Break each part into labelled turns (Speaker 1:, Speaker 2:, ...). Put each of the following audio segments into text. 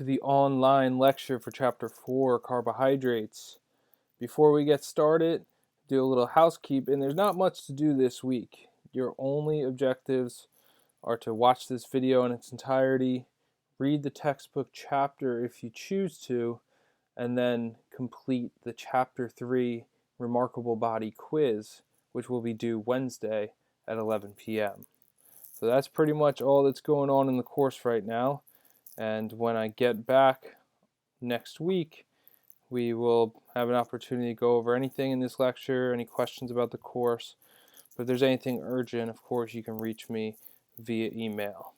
Speaker 1: To the online lecture for Chapter 4, Carbohydrates. Before we get started, do a little housekeeping. There's not much to do this week. Your only objectives are to watch this video in its entirety, read the textbook chapter if you choose to, and then complete the Chapter 3 Remarkable Body quiz, which will be due Wednesday at 11 p.m. So that's pretty much all that's going on in the course right now. And when I get back next week, we will have an opportunity to go over anything in this lecture, any questions about the course. But if there's anything urgent, of course, you can reach me via email.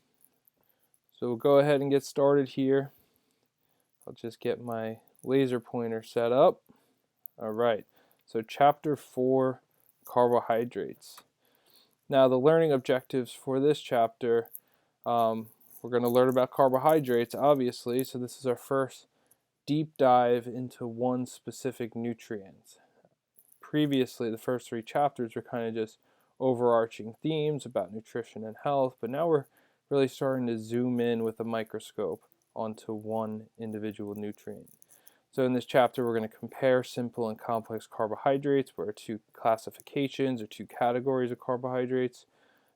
Speaker 1: So we'll go ahead and get started here. I'll just get my laser pointer set up. All right, so Chapter 4, Carbohydrates. Now, the learning objectives for this chapter, we're going to learn about carbohydrates, obviously. So this is our first deep dive into one specific nutrient. Previously, the first 3 chapters were kind of just overarching themes about nutrition and health, but now we're really starting to zoom in with a microscope onto one individual nutrient. So in this chapter, we're going to compare simple and complex carbohydrates, where 2 classifications or 2 categories of carbohydrates.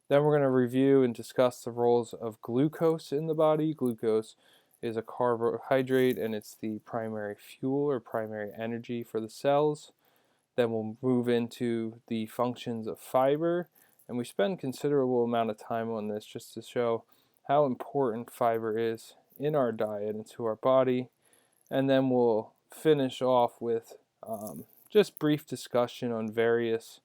Speaker 1: Then we're going to review and discuss the roles of glucose in the body. Glucose is a carbohydrate, and it's the primary fuel or primary energy for the cells. Then we'll move into the functions of fiber, and we spend considerable amount of time on this just to show how important fiber is in our diet and to our body. And then we'll finish off with just brief discussion on various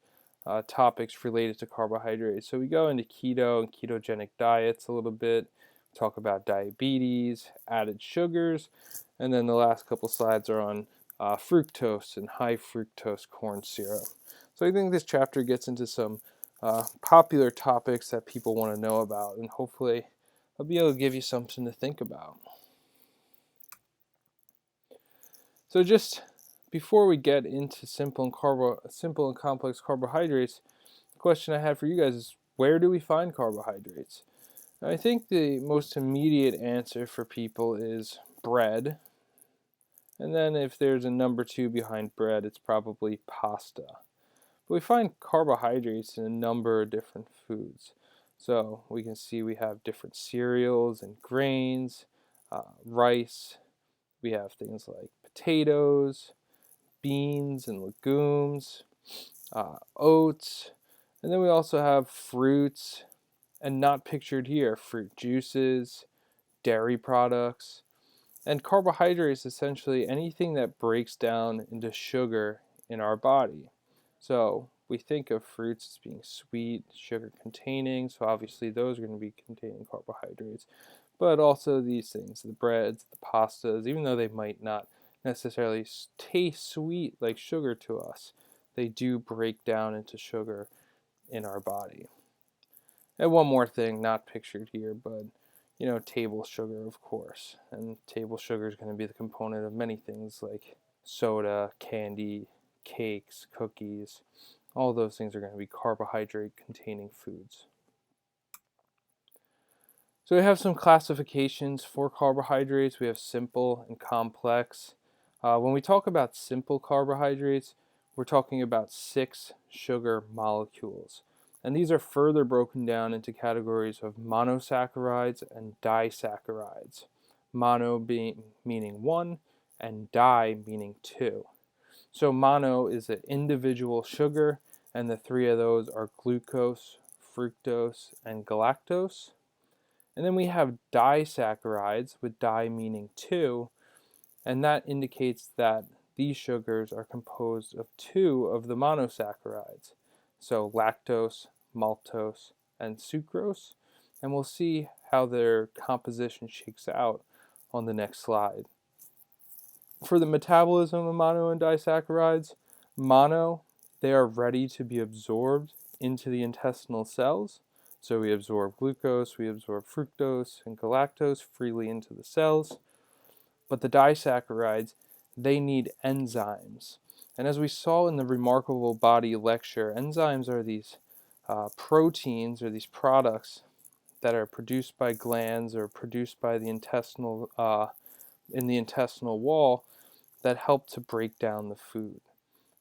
Speaker 1: topics related to carbohydrates. So we go into keto and ketogenic diets a little bit, talk about diabetes, added sugars, and then the last couple slides are on fructose and high fructose corn syrup. So I think this chapter gets into some popular topics that people want to know about, and hopefully I'll be able to give you something to think about. So just before we get into simple and complex carbohydrates, the question I had for you guys is, where do we find carbohydrates? Now, I think the most immediate answer for people is bread. And then if there's a number 2 behind bread, it's probably pasta. But we find carbohydrates in a number of different foods. So we can see we have different cereals and grains, rice. We have things like potatoes, beans and legumes, oats, and then we also have fruits, and not pictured here, fruit juices, dairy products, and carbohydrates, essentially anything that breaks down into sugar in our body. So we think of fruits as being sweet, sugar containing, so obviously those are going to be containing carbohydrates, but also these things, the breads, the pastas, even though they might not necessarily taste sweet like sugar to us, they do break down into sugar in our body. And one more thing, not pictured here, but table sugar, of course. And table sugar is going to be the component of many things like soda, candy, cakes, cookies. All those things are going to be carbohydrate containing foods. So we have some classifications for carbohydrates. We have simple and complex. When we talk about simple carbohydrates, we're talking about 6 sugar molecules. And these are further broken down into categories of monosaccharides and disaccharides. Mono meaning 1 and di meaning 2. So mono is an individual sugar, and the 3 of those are glucose, fructose, and galactose. And then we have disaccharides, with di meaning 2, and that indicates that these sugars are composed of 2 of the monosaccharides. So lactose, maltose, and sucrose. And we'll see how their composition shakes out on the next slide. For the metabolism of mono and disaccharides, mono, they are ready to be absorbed into the intestinal cells. So we absorb glucose, we absorb fructose and galactose freely into the cells. But the disaccharides, they need enzymes. And as we saw in the Remarkable Body lecture, enzymes are these proteins or these products that are produced by glands or produced by the intestinal in the intestinal wall that help to break down the food.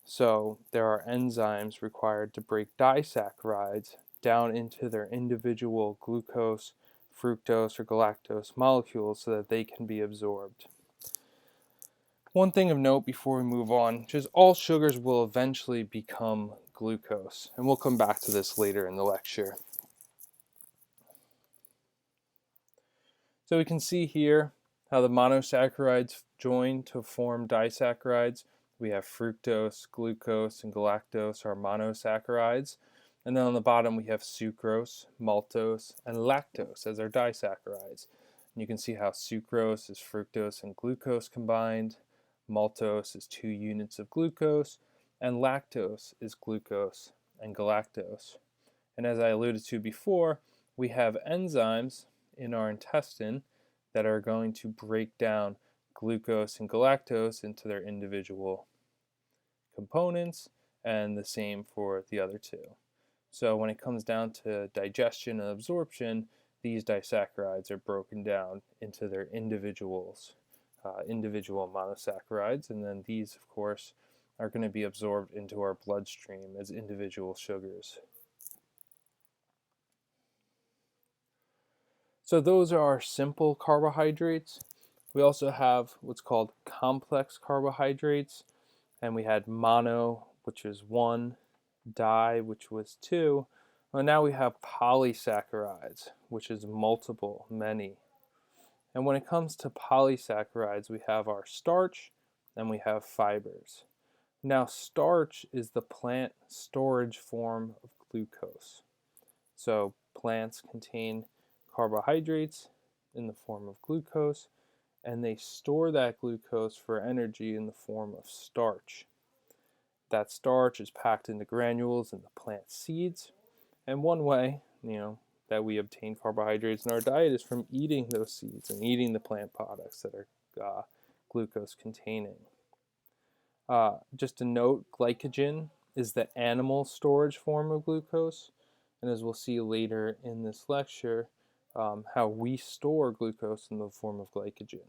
Speaker 1: So there are enzymes required to break disaccharides down into their individual glucose, fructose, or galactose molecules so that they can be absorbed. One thing of note before we move on, just all sugars will eventually become glucose, and we'll come back to this later in the lecture. So we can see here how the monosaccharides join to form disaccharides. We have fructose, glucose, and galactose are monosaccharides. And then on the bottom we have sucrose, maltose, and lactose as our disaccharides. And you can see how sucrose is fructose and glucose combined, maltose is 2 units of glucose, and lactose is glucose and galactose. And as I alluded to before, we have enzymes in our intestine that are going to break down glucose and galactose into their individual components, and the same for the other two. So when it comes down to digestion and absorption, these disaccharides are broken down into their individual monosaccharides, and then these, of course, are going to be absorbed into our bloodstream as individual sugars. So those are our simple carbohydrates. We also have what's called complex carbohydrates, and we had mono, which is 1, di, which was 2. Well, now we have polysaccharides, which is multiple, many. And when it comes to polysaccharides, we have our starch and we have fibers. Now, starch is the plant storage form of glucose. So plants contain carbohydrates in the form of glucose, and they store that glucose for energy in the form of starch. That starch is packed into granules in the plant seeds, and one way, that we obtain carbohydrates in our diet is from eating those seeds and eating the plant products that are glucose containing. Just a note, glycogen is the animal storage form of glucose, and as we'll see later in this lecture, how we store glucose in the form of glycogen.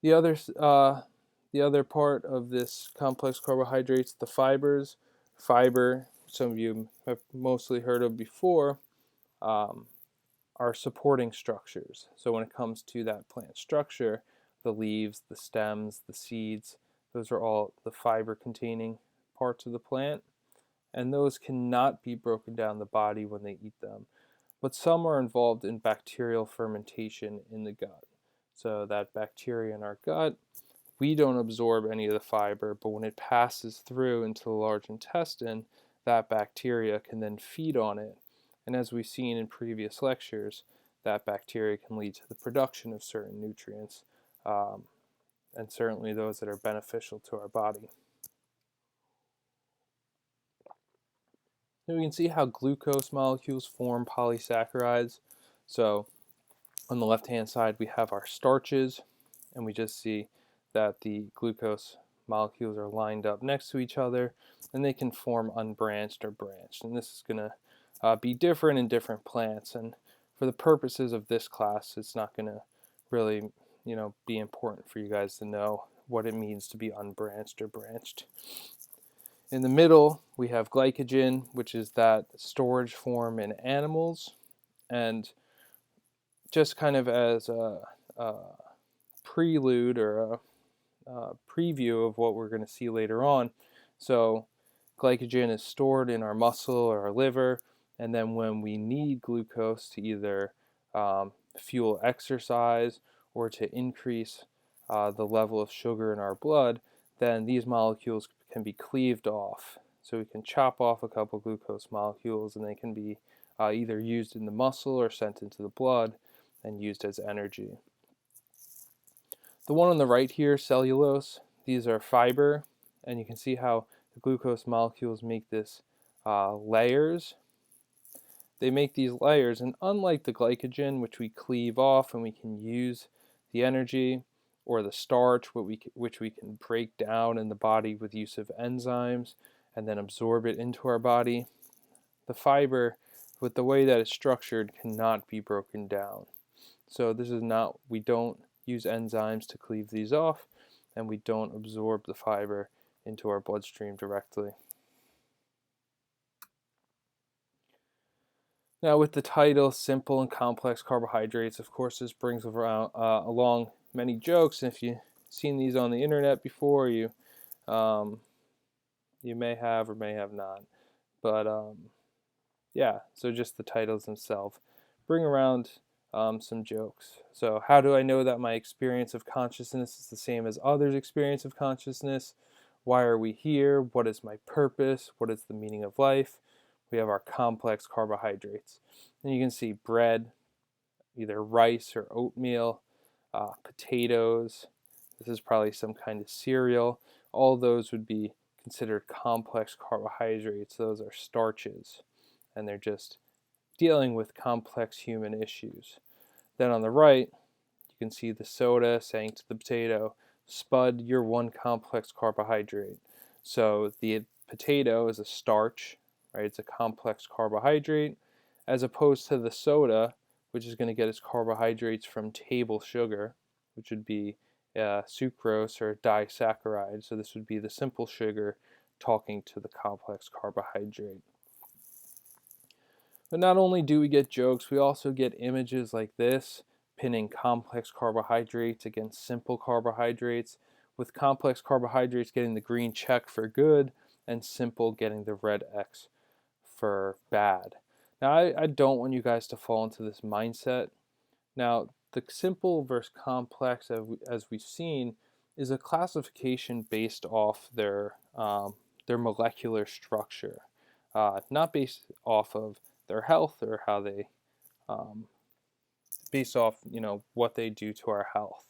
Speaker 1: The other part of this complex carbohydrates, the fibers. Fiber, some of you have mostly heard of before, are supporting structures. So when it comes to that plant structure, the leaves, the stems, the seeds, those are all the fiber-containing parts of the plant, and those cannot be broken down the body when they eat them. But some are involved in bacterial fermentation in the gut. So that bacteria in our gut, we don't absorb any of the fiber, but when it passes through into the large intestine, that bacteria can then feed on it. And as we've seen in previous lectures, that bacteria can lead to the production of certain nutrients, and certainly those that are beneficial to our body. Now we can see how glucose molecules form polysaccharides. So on the left-hand side, we have our starches, and we just see that the glucose molecules are lined up next to each other, and they can form unbranched or branched. And this is going to be different in different plants. And for the purposes of this class, it's not going to really, be important for you guys to know what it means to be unbranched or branched. In the middle, we have glycogen, which is that storage form in animals, and just kind of as a prelude or a preview of what we're going to see later on. So glycogen is stored in our muscle or our liver, and then when we need glucose to either fuel exercise or to increase the level of sugar in our blood, then these molecules can be cleaved off. So we can chop off a couple glucose molecules, and they can be either used in the muscle or sent into the blood and used as energy. The one on the right here, cellulose, these are fiber, and you can see how the glucose molecules make this layers. They make these layers, and unlike the glycogen, which we cleave off and we can use the energy, or the starch, which we can break down in the body with use of enzymes and then absorb it into our body, the fiber, with the way that it's structured, cannot be broken down. So this is not, we don't use enzymes to cleave these off, and we don't absorb the fiber into our bloodstream directly. Now, with the title Simple and Complex Carbohydrates, of course, this brings along many jokes. And if you've seen these on the internet before, um, you may have or may have not. But yeah, so just the titles themselves bring around some jokes. So, how do I know that my experience of consciousness is the same as others' experience of consciousness? Why are we here? What is my purpose? What is the meaning of life? We have our complex carbohydrates. And you can see bread, either rice or oatmeal, potatoes. This is probably some kind of cereal. All those would be considered complex carbohydrates. Those are starches, and they're just dealing with complex human issues. Then on the right, you can see the soda saying to the potato, Spud, you're one complex carbohydrate. So the potato is a starch, right? It's a complex carbohydrate, as opposed to the soda, which is going to get its carbohydrates from table sugar, which would be sucrose or disaccharide. So this would be the simple sugar talking to the complex carbohydrate. But not only do we get jokes, we also get images like this, pinning complex carbohydrates against simple carbohydrates, with complex carbohydrates getting the green check for good and simple getting the red X for bad. Now, I don't want you guys to fall into this mindset. Now, the simple versus complex, as we've seen, is a classification based off their molecular structure, not based off of their health or how they, um, based off what they do to our health.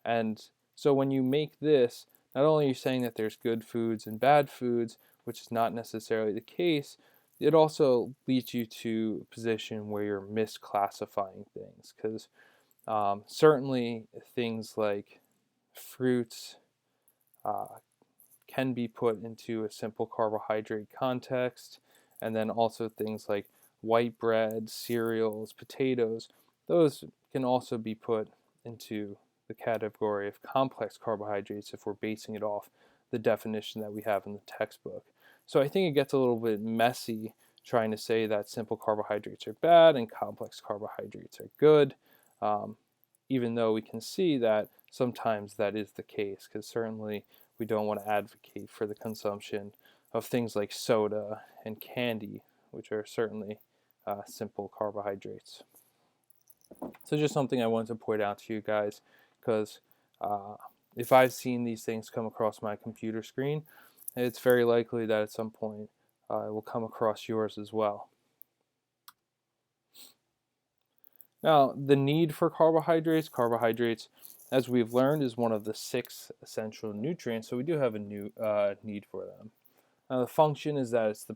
Speaker 1: And so when you make this, not only are you saying that there's good foods and bad foods, which is not necessarily the case, it also leads you to a position where you're misclassifying things, because certainly things like fruits uh, can be put into a simple carbohydrate context, and then also things like white bread, cereals, potatoes, those can also be put into the category of complex carbohydrates if we're basing it off the definition that we have in the textbook. So I think it gets a little bit messy trying to say that simple carbohydrates are bad and complex carbohydrates are good, um, even though we can see that sometimes that is the case, because certainly we don't want to advocate for the consumption of things like soda and candy, which are certainly simple carbohydrates. So just something I wanted to point out to you guys, because if I've seen these things come across my computer screen, it's very likely that at some point it will come across yours as well. Now, the need for carbohydrates, as we've learned, is one of the 6 essential nutrients, so we do have a new need for them. Now, the function is that it's the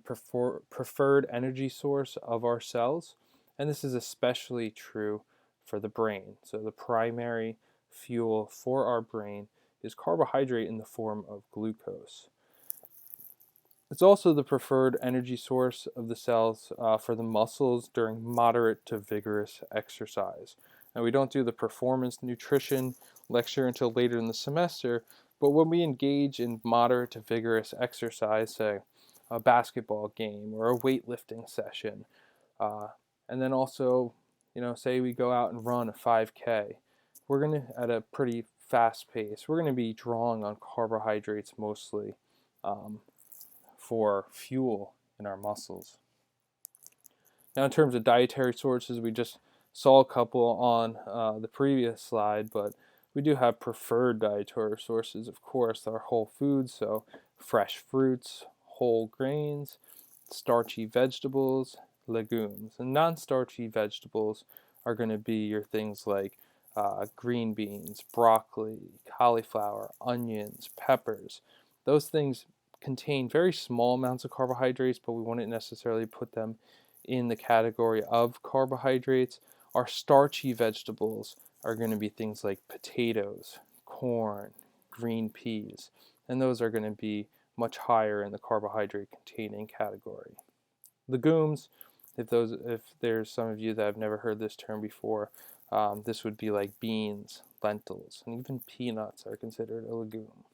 Speaker 1: preferred energy source of our cells, and this is especially true for the brain. So the primary fuel for our brain is carbohydrate in the form of glucose. It's also the preferred energy source of the cells for the muscles during moderate to vigorous exercise. Now, we don't do the performance nutrition lecture until later in the semester, but when we engage in moderate to vigorous exercise, say a basketball game or a weightlifting session, uh, and then also, say we go out and run a 5K, we're going to, at a pretty fast pace, we're going to be drawing on carbohydrates mostly. For fuel in our muscles. Now, in terms of dietary sources, we just saw a couple on the previous slide, but we do have preferred dietary sources, of course, our whole foods, so fresh fruits, whole grains, starchy vegetables, legumes. And non-starchy vegetables are going to be your things like green beans, broccoli, cauliflower, onions, peppers. Those things contain very small amounts of carbohydrates, but we wouldn't necessarily put them in the category of carbohydrates. Our starchy vegetables are going to be things like potatoes, corn, green peas, and those are going to be much higher in the carbohydrate containing category. Legumes, if there's some of you that have never heard this term before, This would be like beans, lentils, and even peanuts are considered a legume.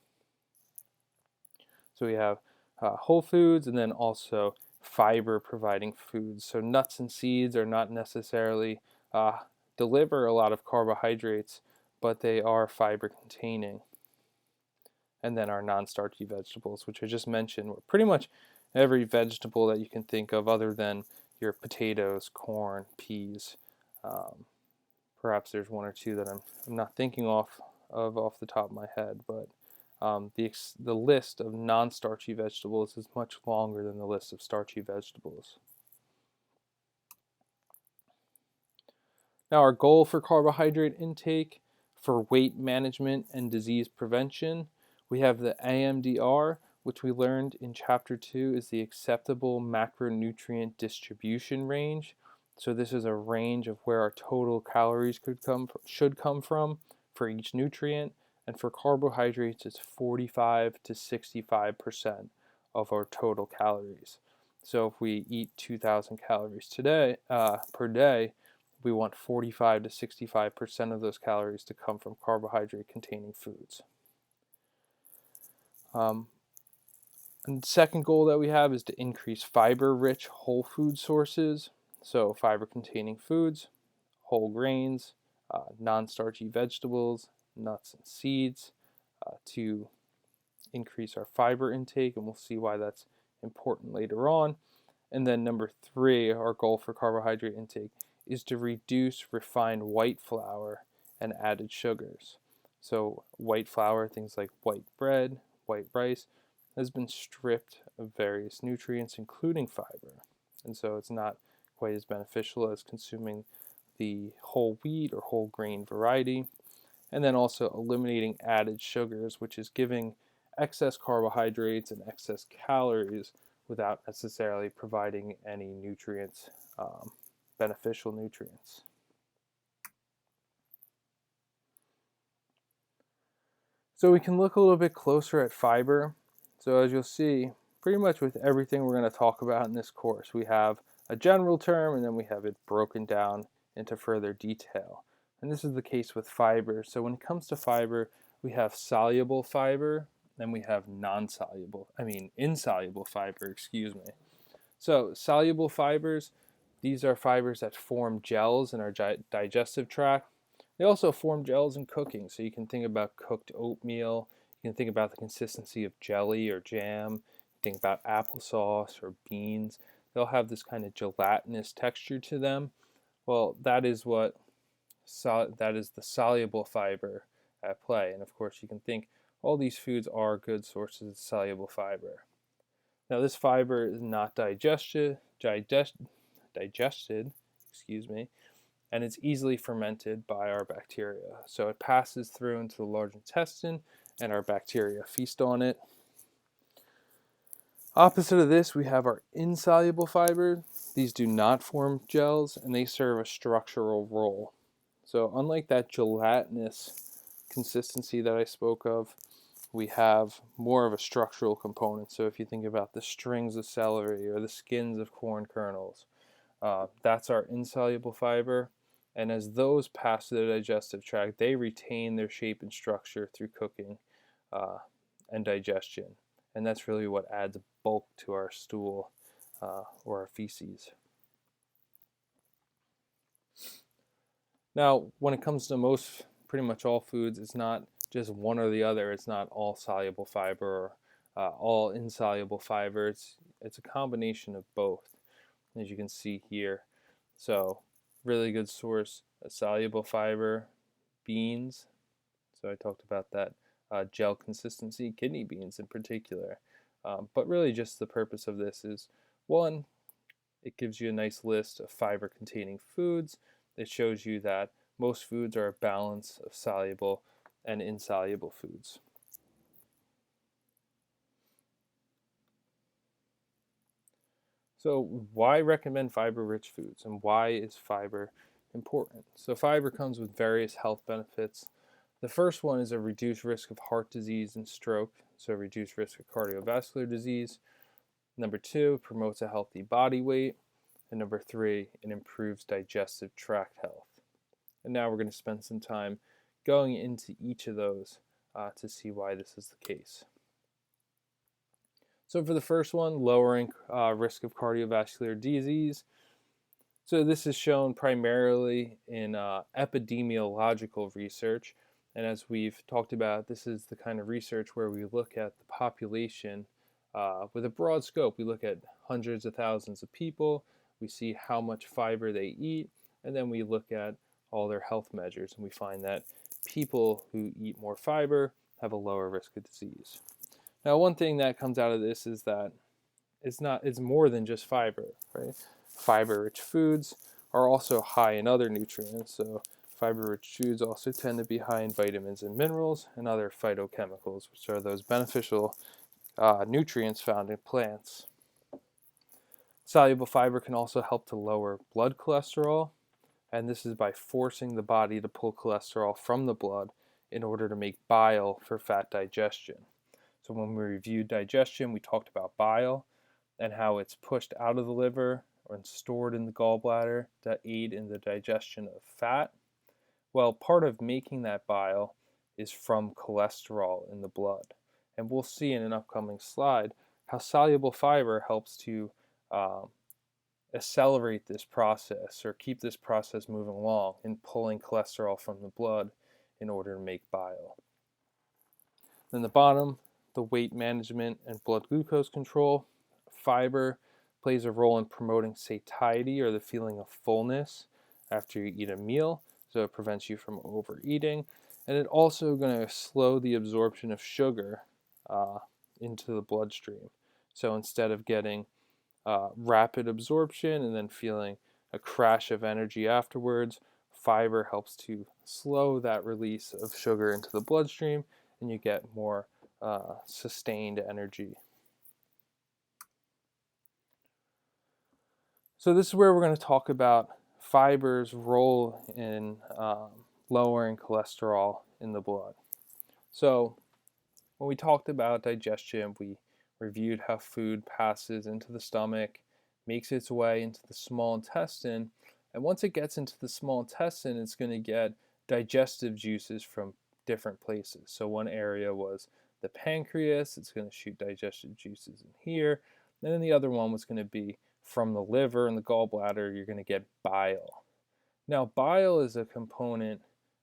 Speaker 1: So we have whole foods and then also fiber providing foods. So nuts and seeds are not necessarily deliver a lot of carbohydrates, but they are fiber containing. And then our non-starchy vegetables, which I just mentioned, pretty much every vegetable that you can think of other than your potatoes, corn, peas. Um, Perhaps there's one or two that I'm not thinking off the top of my head, but the list of non-starchy vegetables is much longer than the list of starchy vegetables. Now, our goal for carbohydrate intake for weight management and disease prevention, we have the AMDR, which we learned in Chapter 2 is the acceptable macronutrient distribution range. So this is a range of where our total calories should come from for each nutrient. And for carbohydrates, it's 45 to 65% of our total calories. So if we eat 2,000 calories per day, we want 45 to 65% of those calories to come from carbohydrate containing foods. And the second goal that we have is to increase fiber rich whole food sources. So, fiber containing foods, whole grains, non starchy vegetables, nuts, and seeds to increase our fiber intake. And we'll see why that's important later on. And then, number 3, our goal for carbohydrate intake is to reduce refined white flour and added sugars. So, white flour, things like white bread, white rice, has been stripped of various nutrients, including fiber. And so, it's not quite as beneficial as consuming the whole wheat or whole grain variety. And then also eliminating added sugars, which is giving excess carbohydrates and excess calories without necessarily providing any nutrients, beneficial nutrients. So we can look a little bit closer at fiber. So as you'll see, pretty much with everything we're going to talk about in this course, we have a general term and then we have it broken down into further detail. And this is the case with fiber. So when it comes to fiber, we have soluble fiber and we have insoluble fiber, excuse me. So soluble fibers, these are fibers that form gels in our digestive tract. They also form gels in cooking. So you can think about cooked oatmeal. You can think about the consistency of jelly or jam. Think about applesauce or beans. They'll have this kind of gelatinous texture to them. Well, that is the soluble fiber at play. And of course, you can think all these foods are good sources of soluble fiber. Now, this fiber is not digested, excuse me, and it's easily fermented by our bacteria. So it passes through into the large intestine, and our bacteria feast on it. Opposite of this, we have our insoluble fiber. These do not form gels, and they serve a structural role. So unlike that gelatinous consistency that I spoke of, we have more of a structural component. So if you think about the strings of celery or the skins of corn kernels, that's our insoluble fiber. And as those pass through the digestive tract, they retain their shape and structure through cooking and digestion. And that's really what adds bulk to our stool or our feces. Now, when it comes to pretty much all foods, it's not just one or the other. It's not all soluble fiber or all insoluble fiber. It's a combination of both, as you can see here. So, really good source of soluble fiber, beans. So I talked about that gel consistency, kidney beans in particular. But really, just the purpose of this is one, it gives you a nice list of fiber containing foods. It shows you that most foods are a balance of soluble and insoluble foods. So why recommend fiber-rich foods, and why is fiber important? So fiber comes with various health benefits. The first one is a reduced risk of heart disease and stroke, so reduced risk of cardiovascular disease. Number 2, promotes a healthy body weight. And number 3, it improves digestive tract health. And now we're going to spend some time going into each of those to see why this is the case. So for the first one, lowering risk of cardiovascular disease. So this is shown primarily in epidemiological research. And as we've talked about, this is the kind of research where we look at the population with a broad scope. We look at hundreds of thousands of people, we see how much fiber they eat, and then we look at all their health measures, and we find that people who eat more fiber have a lower risk of disease. Now, one thing that comes out of this is that it's more than just fiber, right? Fiber-rich foods are also high in other nutrients, so fiber-rich foods also tend to be high in vitamins and minerals and other phytochemicals, which are those beneficial nutrients found in plants. Soluble fiber can also help to lower blood cholesterol, and this is by forcing the body to pull cholesterol from the blood in order to make bile for fat digestion. So when we reviewed digestion, we talked about bile and how it's pushed out of the liver and stored in the gallbladder to aid in the digestion of fat. Well, part of making that bile is from cholesterol in the blood. And we'll see in an upcoming slide how soluble fiber helps to accelerate this process or keep this process moving along in pulling cholesterol from the blood in order to make bile. Then the bottom, the weight management and blood glucose control. Fiber plays a role in promoting satiety, or the feeling of fullness after you eat a meal, so it prevents you from overeating. And it also going to slow the absorption of sugar into the bloodstream. So instead of getting rapid absorption and then feeling a crash of energy afterwards, fiber helps to slow that release of sugar into the bloodstream, and you get more sustained energy. So this is where we're going to talk about fiber's role in lowering cholesterol in the blood. So when we talked about digestion, we reviewed how food passes into the stomach, makes its way into the small intestine, and once it gets into the small intestine, it's going to get digestive juices from different places. So one area was the pancreas, it's going to shoot digestive juices in here, and then the other one was going to be from the liver and the gallbladder, you're going to get bile. Now, bile is a component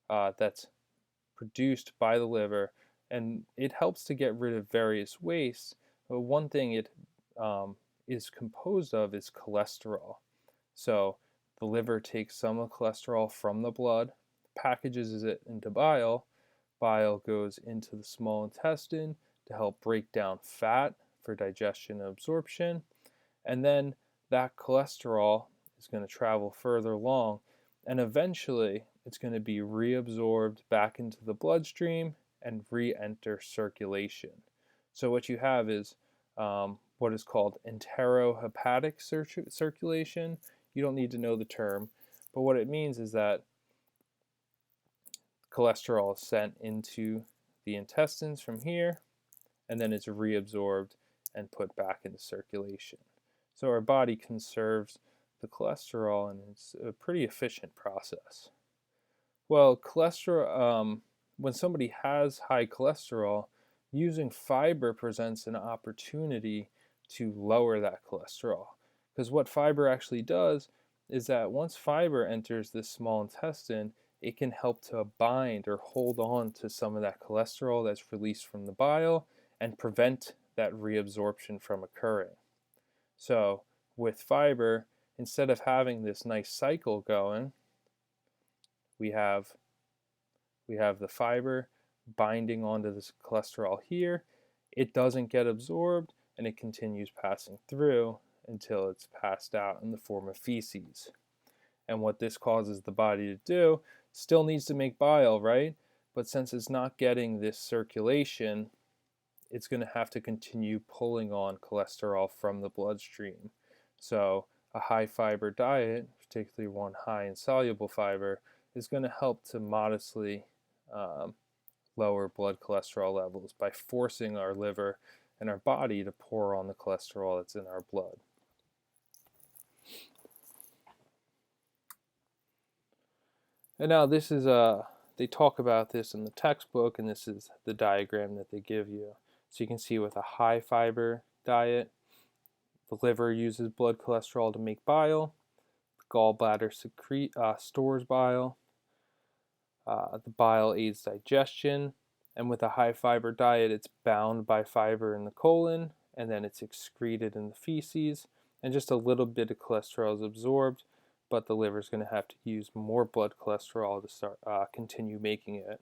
Speaker 1: that's produced by the liver, and it helps to get rid of various wastes. But one thing it is composed of is cholesterol. So the liver takes some of the cholesterol from the blood, packages it into bile. Bile goes into the small intestine to help break down fat for digestion and absorption. And then that cholesterol is going to travel further along, and eventually it's going to be reabsorbed back into the bloodstream and re-enter circulation. So what you have is what is called enterohepatic circulation. You don't need to know the term, but what it means is that cholesterol is sent into the intestines from here, and then it's reabsorbed and put back into circulation. So our body conserves the cholesterol, and it's a pretty efficient process. Well, cholesterol, when somebody has high cholesterol, using fiber presents an opportunity to lower that cholesterol. Because what fiber actually does is that once fiber enters this small intestine, it can help to bind or hold on to some of that cholesterol that's released from the bile and prevent that reabsorption from occurring. So with fiber, instead of having this nice cycle going, we have the fiber binding onto this cholesterol here. It doesn't get absorbed, and it continues passing through until it's passed out in the form of feces. And what this causes the body to do, still needs to make bile, right? But since it's not getting this circulation, it's going to have to continue pulling on cholesterol from the bloodstream. So a high fiber diet, particularly one high in soluble fiber, is going to help to modestly lower blood cholesterol levels by forcing our liver and our body to pour on the cholesterol that's in our blood. And now this is they talk about this in the textbook, and this is the diagram that they give you. So you can see with a high fiber diet, the liver uses blood cholesterol to make bile, the gallbladder stores bile, the bile aids digestion, and with a high fiber diet, it's bound by fiber in the colon, and then it's excreted in the feces, and just a little bit of cholesterol is absorbed, but the liver is going to have to use more blood cholesterol to start continue making it.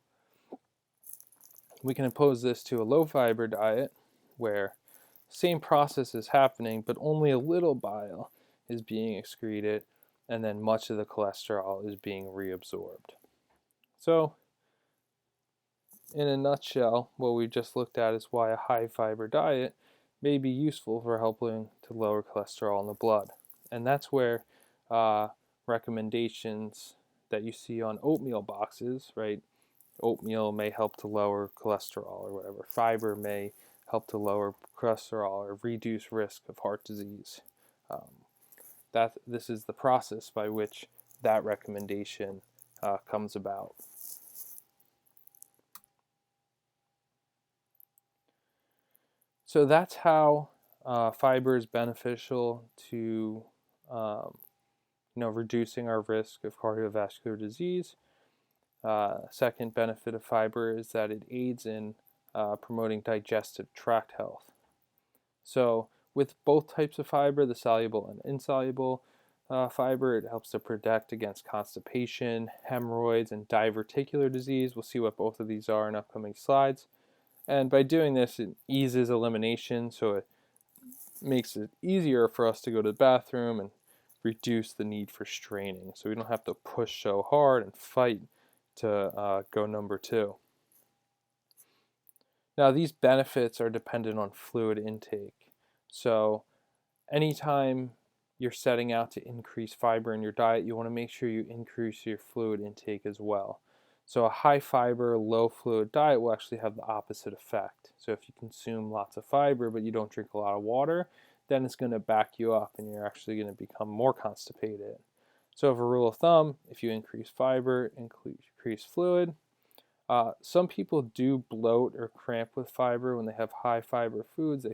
Speaker 1: We can oppose this to a low fiber diet, where same process is happening, but only a little bile is being excreted, and then much of the cholesterol is being reabsorbed. So, in a nutshell, what we just looked at is why a high fiber diet may be useful for helping to lower cholesterol in the blood. And that's where recommendations that you see on oatmeal boxes, right? Oatmeal may help to lower cholesterol or whatever. Fiber may help to lower cholesterol or reduce risk of heart disease. This is the process by which that recommendation comes about. So that's how fiber is beneficial to reducing our risk of cardiovascular disease. Second benefit of fiber is that it aids in promoting digestive tract health. So with both types of fiber, the soluble and insoluble fiber, it helps to protect against constipation, hemorrhoids, and diverticular disease. We'll see what both of these are in upcoming slides. And by doing this, it eases elimination, so it makes it easier for us to go to the bathroom and reduce the need for straining. So we don't have to push so hard and fight to go number 2. Now, these benefits are dependent on fluid intake. So anytime you're setting out to increase fiber in your diet, you want to make sure you increase your fluid intake as well. So a high fiber, low fluid diet will actually have the opposite effect. So if you consume lots of fiber but you don't drink a lot of water, then it's going to back you up and you're actually going to become more constipated. So as a rule of thumb, if you increase fiber, increase fluid. Some people do bloat or cramp with fiber when they have high fiber foods.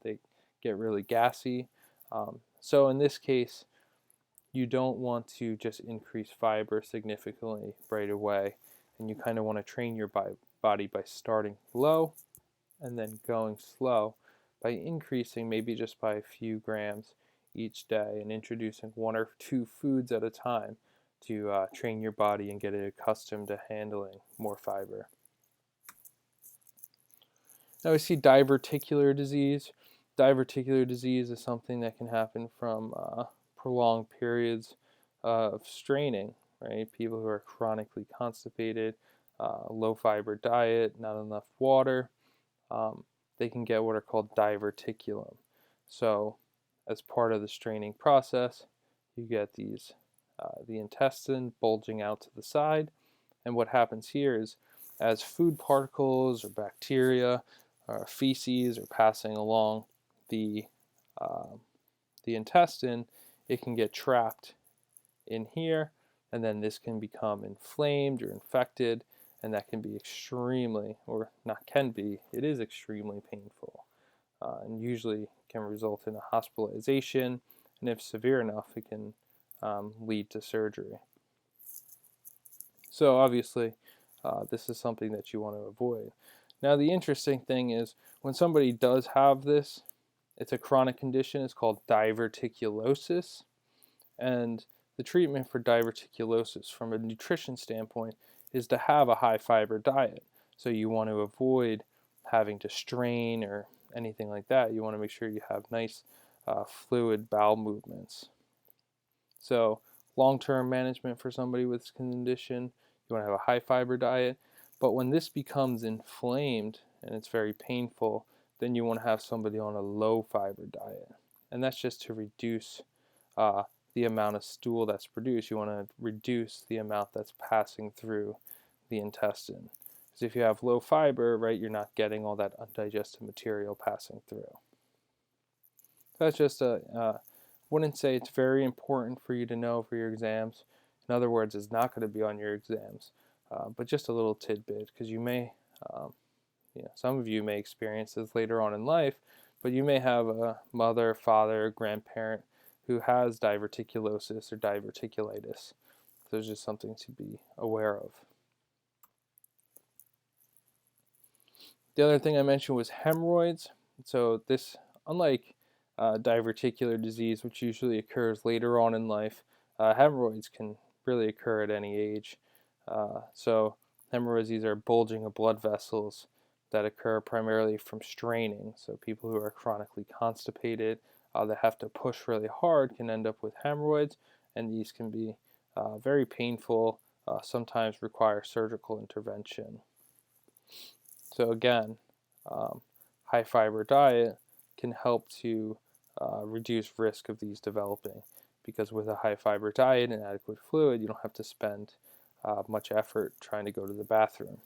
Speaker 1: They get really gassy. So in this case, you don't want to just increase fiber significantly right away, and you kind of want to train your body by starting low and then going slow by increasing maybe just by a few grams each day and introducing 1 or 2 foods at a time to train your body and get it accustomed to handling more fiber. Now we see diverticular disease. Diverticular disease is something that can happen from prolonged periods of straining, right? People who are chronically constipated, low fiber diet, not enough water, they can get what are called diverticulum. So as part of the straining process, you get the intestine bulging out to the side. And what happens here is as food particles or bacteria or feces are passing along the, uh, the intestine, it can get trapped in here, and then this can become inflamed or infected, and that can be extremely, or not can be, it is extremely painful, and usually can result in a hospitalization, and if severe enough, it can lead to surgery. So obviously, this is something that you want to avoid. Now, the interesting thing is when somebody does have this, it's a chronic condition. It's called diverticulosis. And the treatment for diverticulosis from a nutrition standpoint is to have a high fiber diet. So you want to avoid having to strain or anything like that. You want to make sure you have nice fluid bowel movements. So long-term management for somebody with this condition, you want to have a high fiber diet. But when this becomes inflamed and it's very painful, then you want to have somebody on a low fiber diet. And that's just to reduce the amount of stool that's produced. You want to reduce the amount that's passing through the intestine. Because if you have low fiber, right, you're not getting all that undigested material passing through. That's just wouldn't say it's very important for you to know for your exams. In other words, is not going to be on your exams. But just a little tidbit, because you may, some of you may experience this later on in life, but you may have a mother, father, grandparent who has diverticulosis or diverticulitis. So it's just something to be aware of. The other thing I mentioned was hemorrhoids. So this, unlike diverticular disease, which usually occurs later on in life, hemorrhoids can really occur at any age. So hemorrhoids, these are bulging of blood vessels that occur primarily from straining. So people who are chronically constipated, that have to push really hard, can end up with hemorrhoids, and these can be very painful, sometimes require surgical intervention. So again, high fiber diet can help to reduce risk of these developing, because with a high fiber diet and adequate fluid, you don't have to spend much effort trying to go to the bathroom.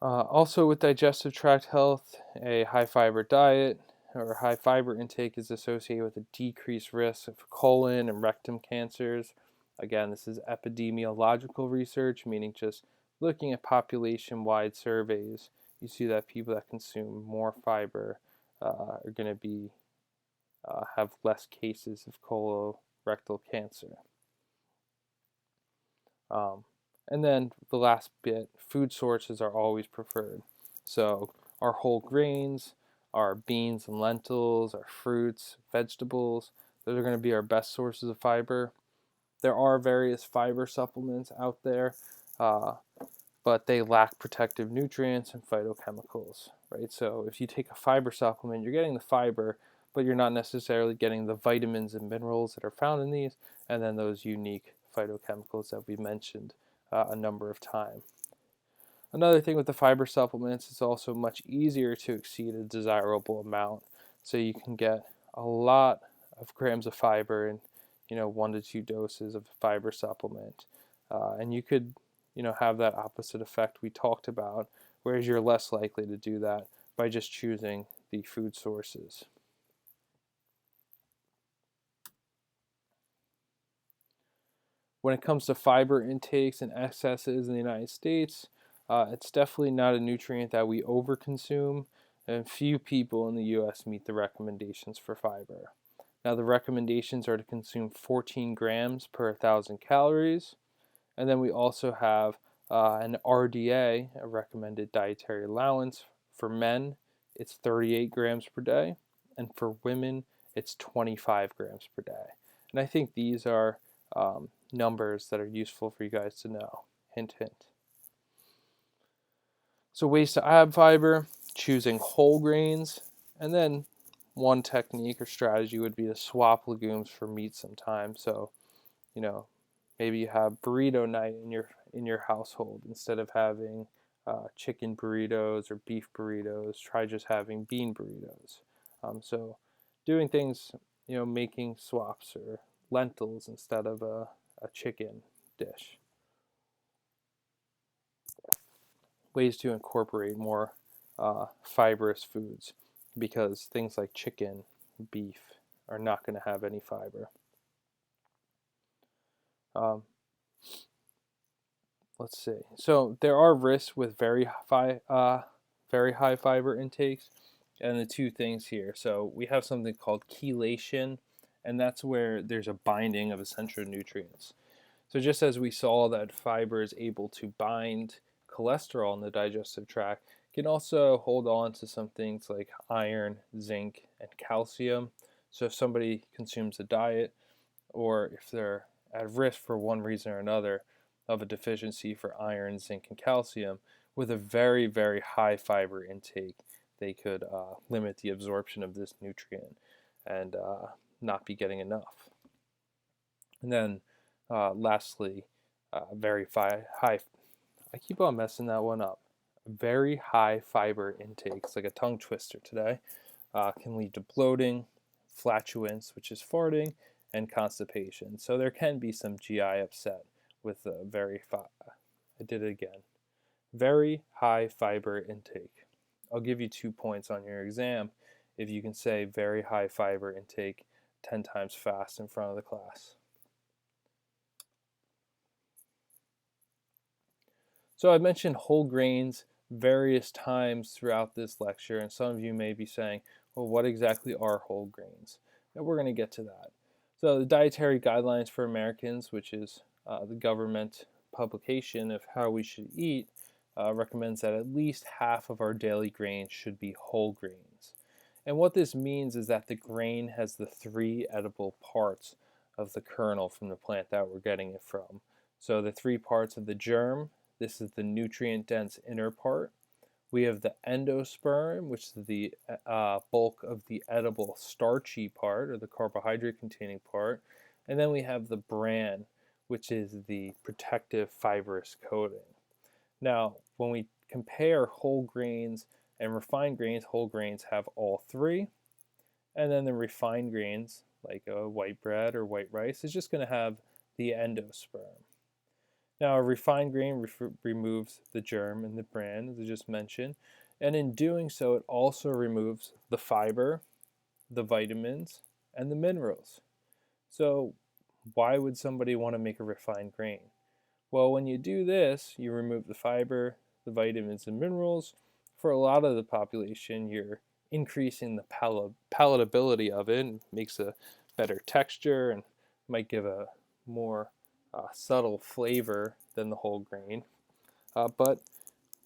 Speaker 1: Also with digestive tract health, a high fiber diet or high fiber intake is associated with a decreased risk of colon and rectum cancers. Again, this is epidemiological research, meaning just looking at population-wide surveys. You see that people that consume more fiber are going to be have less cases of colorectal cancer. And then the last bit, food sources are always preferred. So our whole grains, our beans and lentils, our fruits, vegetables, those are going to be our best sources of fiber. There are various fiber supplements out there, but they lack protective nutrients and phytochemicals, right? So if you take a fiber supplement, you're getting the fiber, but you're not necessarily getting the vitamins and minerals that are found in these, and then those unique phytochemicals that we mentioned a number of times. Another thing with the fiber supplements, it's also much easier to exceed a desirable amount. So you can get a lot of grams of fiber in, 1 to 2 doses of a fiber supplement. And you could, have that opposite effect we talked about, whereas you're less likely to do that by just choosing the food sources. When it comes to fiber intakes and excesses in the United States, it's definitely not a nutrient that we overconsume, and few people in the US meet the recommendations for fiber. Now, the recommendations are to consume 14 grams per 1,000 calories, and then we also have an RDA, a recommended dietary allowance. For men, it's 38 grams per day, and for women, it's 25 grams per day. And I think these are numbers that are useful for you guys to know. Hint, hint. So ways to add fiber, choosing whole grains, and then one technique or strategy would be to swap legumes for meat sometimes. So, maybe you have burrito night in your household instead of having chicken burritos or beef burritos. Try just having bean burritos. So, doing things, making swaps or lentils instead of a chicken dish. Ways to incorporate more fibrous foods, because things like chicken, beef are not going to have any fiber. Let's see. So there are risks with very high fiber intakes, and the two things here. So we have something called chelation, and that's where there's a binding of essential nutrients. So just as we saw that fiber is able to bind cholesterol in the digestive tract, it can also hold on to some things like iron, zinc, and calcium. So if somebody consumes a diet, or if they're at risk for one reason or another of a deficiency for iron, zinc, and calcium, with a very, very high fiber intake, they could limit the absorption of this nutrient and not be getting enough. And then lastly, very high, I keep on messing that one up. Very high fiber intakes, like a tongue twister today, can lead to bloating, flatulence, which is farting, and constipation. So there can be some GI upset with I did it again. Very high fiber intake. I'll give you 2 points on your exam if you can say very high fiber intake 10 times fast in front of the class. So I've mentioned whole grains various times throughout this lecture, and some of you may be saying, well, what exactly are whole grains? And we're going to get to that. So the Dietary Guidelines for Americans, which is the government publication of how we should eat, recommends that at least half of our daily grains should be whole grains. And what this means is that the grain has the 3 edible parts of the kernel from the plant that we're getting it from. So the 3 parts of the germ, this is the nutrient-dense inner part. We have the endosperm, which is the bulk of the edible starchy part, or the carbohydrate-containing part. And then we have the bran, which is the protective fibrous coating. Now, when we compare whole grains and refined grains, whole grains have all 3. And then the refined grains, like white bread or white rice, is just going to have the endosperm. Now, a refined grain removes the germ and the bran, as I just mentioned, and in doing so, it also removes the fiber, the vitamins, and the minerals. So, why would somebody want to make a refined grain? Well, when you do this, you remove the fiber, the vitamins, and minerals. For a lot of the population, you're increasing the palatability of it, and makes a better texture and might give a more subtle flavor than the whole grain. But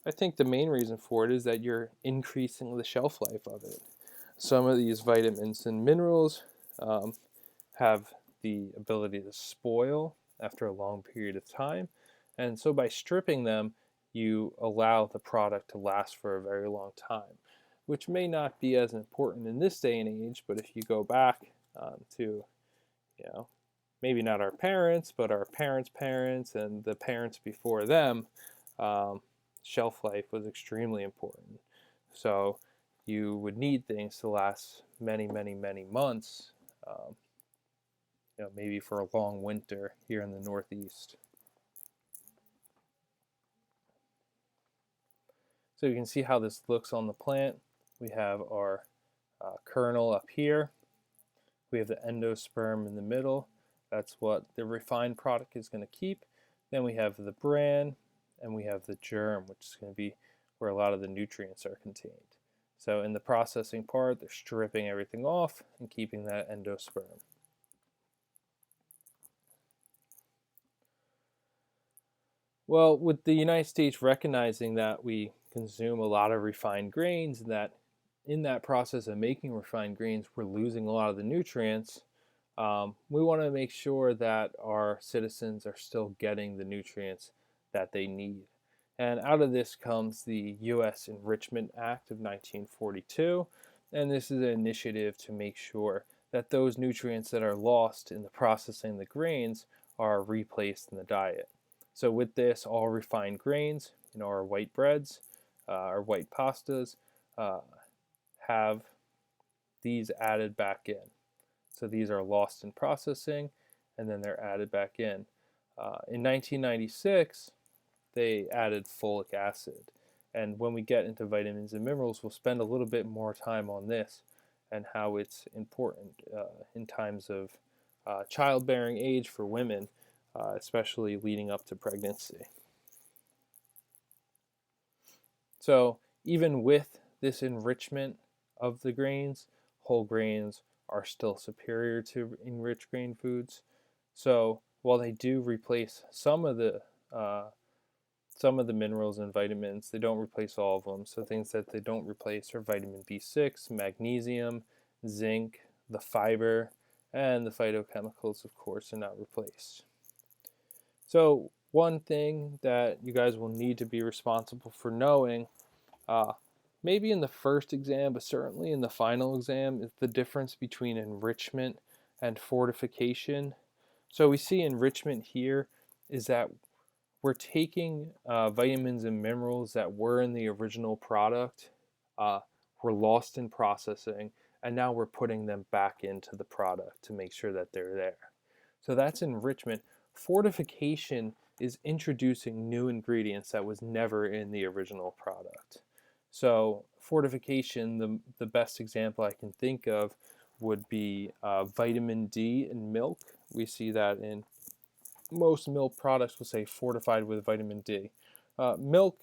Speaker 1: I think the main reason for it is that you're increasing the shelf life of it. Some of these vitamins and minerals have the ability to spoil after a long period of time. And so by stripping them, you allow the product to last for a very long time, which may not be as important in this day and age, but if you go back to, maybe not our parents, but our parents' parents and the parents before them, shelf life was extremely important. So you would need things to last many, many, many months, maybe for a long winter here in the Northeast. So you can see how this looks on the plant. We have our kernel up here. We have the endosperm in the middle. That's what the refined product is going to keep. Then we have the bran, and we have the germ, which is going to be where a lot of the nutrients are contained. So in the processing part, they're stripping everything off and keeping that endosperm. Well, with the United States recognizing that we consume a lot of refined grains and that in that process of making refined grains, we're losing a lot of the nutrients, we want to make sure that our citizens are still getting the nutrients that they need. And out of this comes the U.S. Enrichment Act of 1942, and this is an initiative to make sure that those nutrients that are lost in the processing of the grains are replaced in the diet. So with this, all refined grains, our white breads, our white pastas, have these added back in. So these are lost in processing, and then they're added back in. In 1996, they added folic acid. And when we get into vitamins and minerals, we'll spend a little bit more time on this and how it's important in times of childbearing age for women, especially leading up to pregnancy. So even with this enrichment of the grains, whole grains are still superior to enriched grain foods. So while they do replace some of the minerals and vitamins, they don't replace all of them. So things that they don't replace are vitamin B6, magnesium, zinc, the fiber, and the phytochemicals, of course, are not replaced. So one thing that you guys will need to be responsible for knowing, maybe in the first exam, but certainly in the final exam, is the difference between enrichment and fortification. So we see enrichment here is that we're taking vitamins and minerals that were in the original product, were lost in processing, and now we're putting them back into the product to make sure that they're there. So that's enrichment. Fortification is introducing new ingredients that was never in the original product. So fortification, the best example I can think of would be vitamin D in milk. We see that in most milk products will say fortified with vitamin D. Milk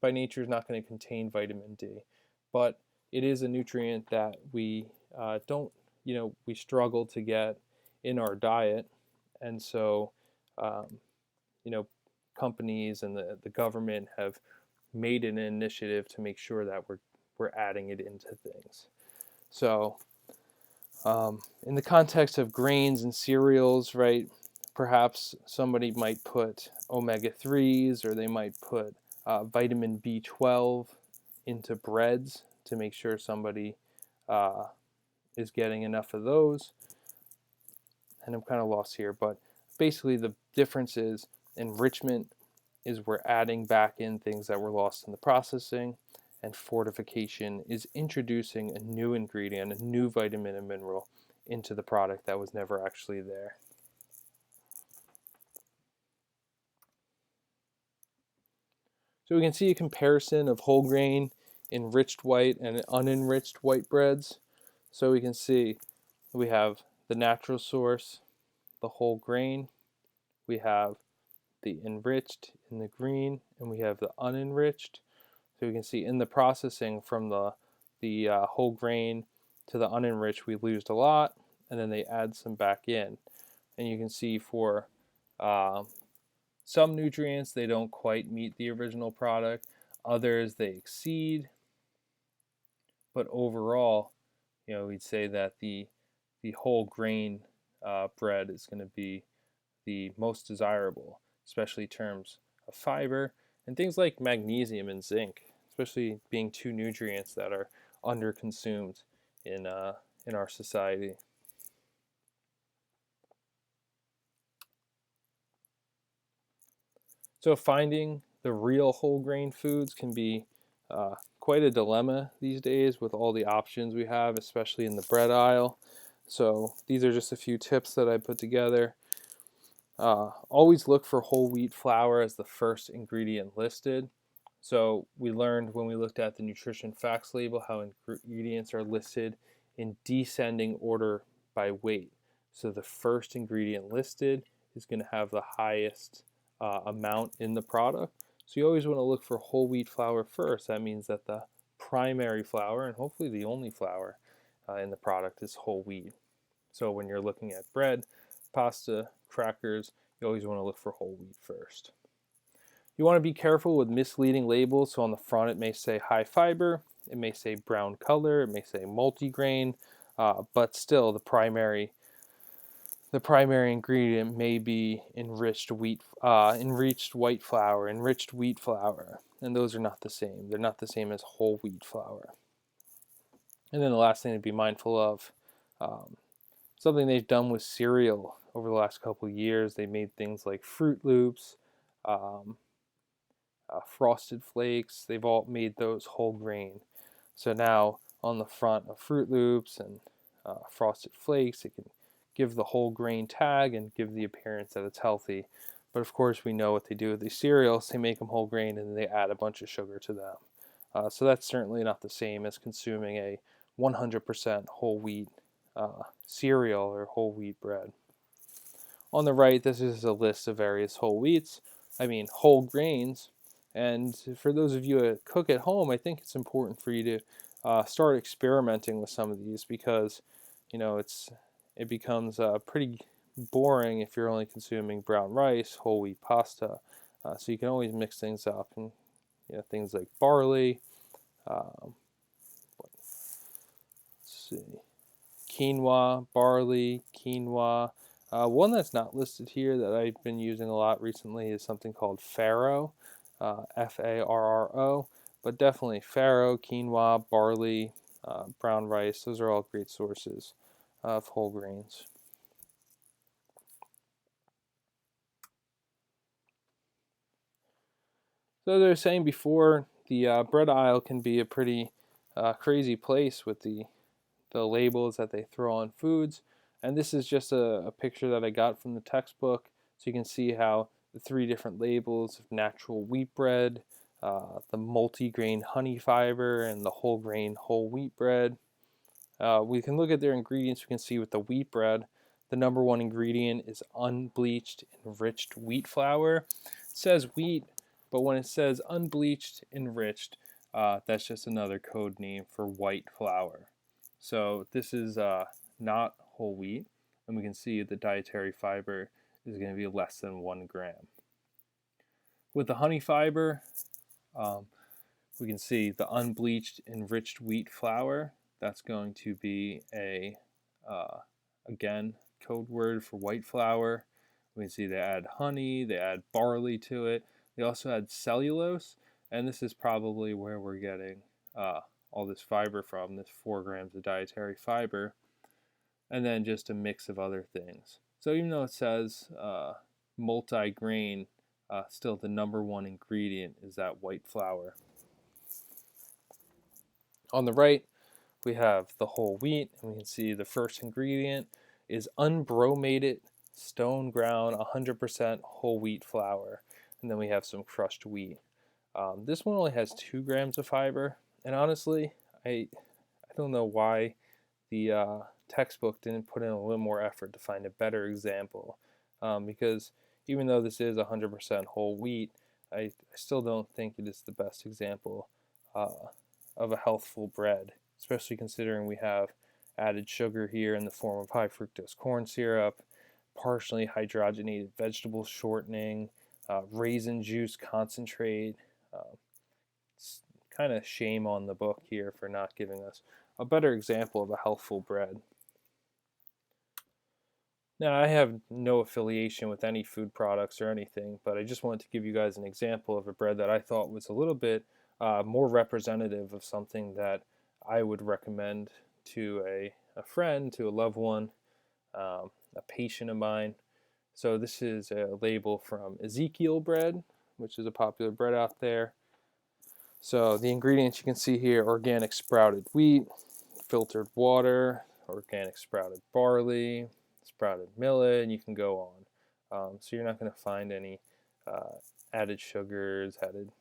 Speaker 1: by nature is not going to contain vitamin D, but it is a nutrient that we don't, we struggle to get in our diet. And so, um, you know, companies and the government have made an initiative to make sure that we're adding it into things. So in the context of grains and cereals, right? Perhaps somebody might put omega 3s or they might put vitamin B12 into breads to make sure somebody uh, is getting enough of those. And I'm kind of lost here, but basically the difference is enrichment is we're adding back in things that were lost in the processing, and fortification is introducing a new ingredient, a new vitamin and mineral into the product that was never actually there. So we can see a comparison of whole grain, enriched white, and unenriched white breads. So we can see we have the natural source, the whole grain, we have the enriched in the green, and we have the unenriched. So we can see in the processing from the whole grain to the unenriched, we lose a lot, and then they add some back in. And you can see for uh, some nutrients, they don't quite meet the original product. Others, they exceed. But overall, we'd say that the whole grain bread is going to be the most desirable, especially in terms of fiber and things like magnesium and zinc, especially being two nutrients that are underconsumed in our society. So finding the real whole grain foods can be quite a dilemma these days with all the options we have, especially in the bread aisle. So these are just a few tips that I put together. Always look for whole wheat flour as the first ingredient listed. So we learned when we looked at the nutrition facts label how ingredients are listed in descending order by weight. So the first ingredient listed is going to have the highest amount in the product. So you always want to look for whole wheat flour first. That means that the primary flour and hopefully the only flour in the product is whole wheat. So when you're looking at bread, pasta, crackers, you always want to look for whole wheat first. You want to be careful with misleading labels. So on the front, it may say high fiber, it may say brown color, it may say multigrain, but still the primary ingredient may be enriched white flour, enriched wheat flour, and those are not the same. They're not the same as whole wheat flour. And then the last thing to be mindful of, um, something they've done with cereal over the last couple of years. They made things like Fruit Loops, um, Frosted Flakes. They've all made those whole grain. So now on the front of Fruit Loops and Frosted Flakes, it can give the whole grain tag and give the appearance that it's healthy. But of course, we know what they do with these cereals. They make them whole grain and they add a bunch of sugar to them. So that's certainly not the same as consuming a 100% whole wheat cereal or whole wheat bread. On the right, this is a list of various whole grains. And for those of you that cook at home, I think it's important for you to start experimenting with some of these because, it becomes pretty boring if you're only consuming brown rice, whole wheat pasta. So you can always mix things up, and things like barley. Let's see, quinoa, barley, quinoa. One that's not listed here that I've been using a lot recently is something called farro, Farro. But definitely farro, quinoa, barley, brown rice. Those are all great sources of whole grains. So as I was saying before, the bread aisle can be a pretty crazy place with the labels that they throw on foods. And this is just a picture that I got from the textbook. So you can see how the three different labels of natural wheat bread, the multi-grain honey fiber, and the whole grain whole wheat bread. We can look at their ingredients. We can see with the wheat bread, the number one ingredient is unbleached enriched wheat flour. It says wheat, but when it says unbleached enriched, that's just another code name for white flour. So this is not whole wheat, and we can see the dietary fiber is going to be less than 1 gram. With the honey fiber, um, we can see the unbleached enriched wheat flour. That's going to be again, code word for white flour. We can see they add honey, they add barley to it. They also add cellulose, and this is probably where we're getting all this fiber from, this 4 grams of dietary fiber, and then just a mix of other things. So even though it says multi-grain, still the number one ingredient is that white flour. On the right, we have the whole wheat, and we can see the first ingredient is unbromated stone ground 100% whole wheat flour, and then we have some crushed wheat. This one only has 2 grams of fiber, and honestly, I don't know why the textbook didn't put in a little more effort to find a better example, because even though this is 100% whole wheat, I still don't think it is the best example of a healthful bread, especially considering we have added sugar here in the form of high fructose corn syrup, partially hydrogenated vegetable shortening, raisin juice concentrate. It's kind of shame on the book here for not giving us a better example of a healthful bread. Now, I have no affiliation with any food products or anything, but I just wanted to give you guys an example of a bread that I thought was a little bit more representative of something that I would recommend to a friend, to a loved one, a patient of mine. So this is a label from Ezekiel bread, which is a popular bread out there. So the ingredients you can see here: organic sprouted wheat, filtered water, organic sprouted barley, sprouted millet, and you can go on. So you're not going to find any added sugars, added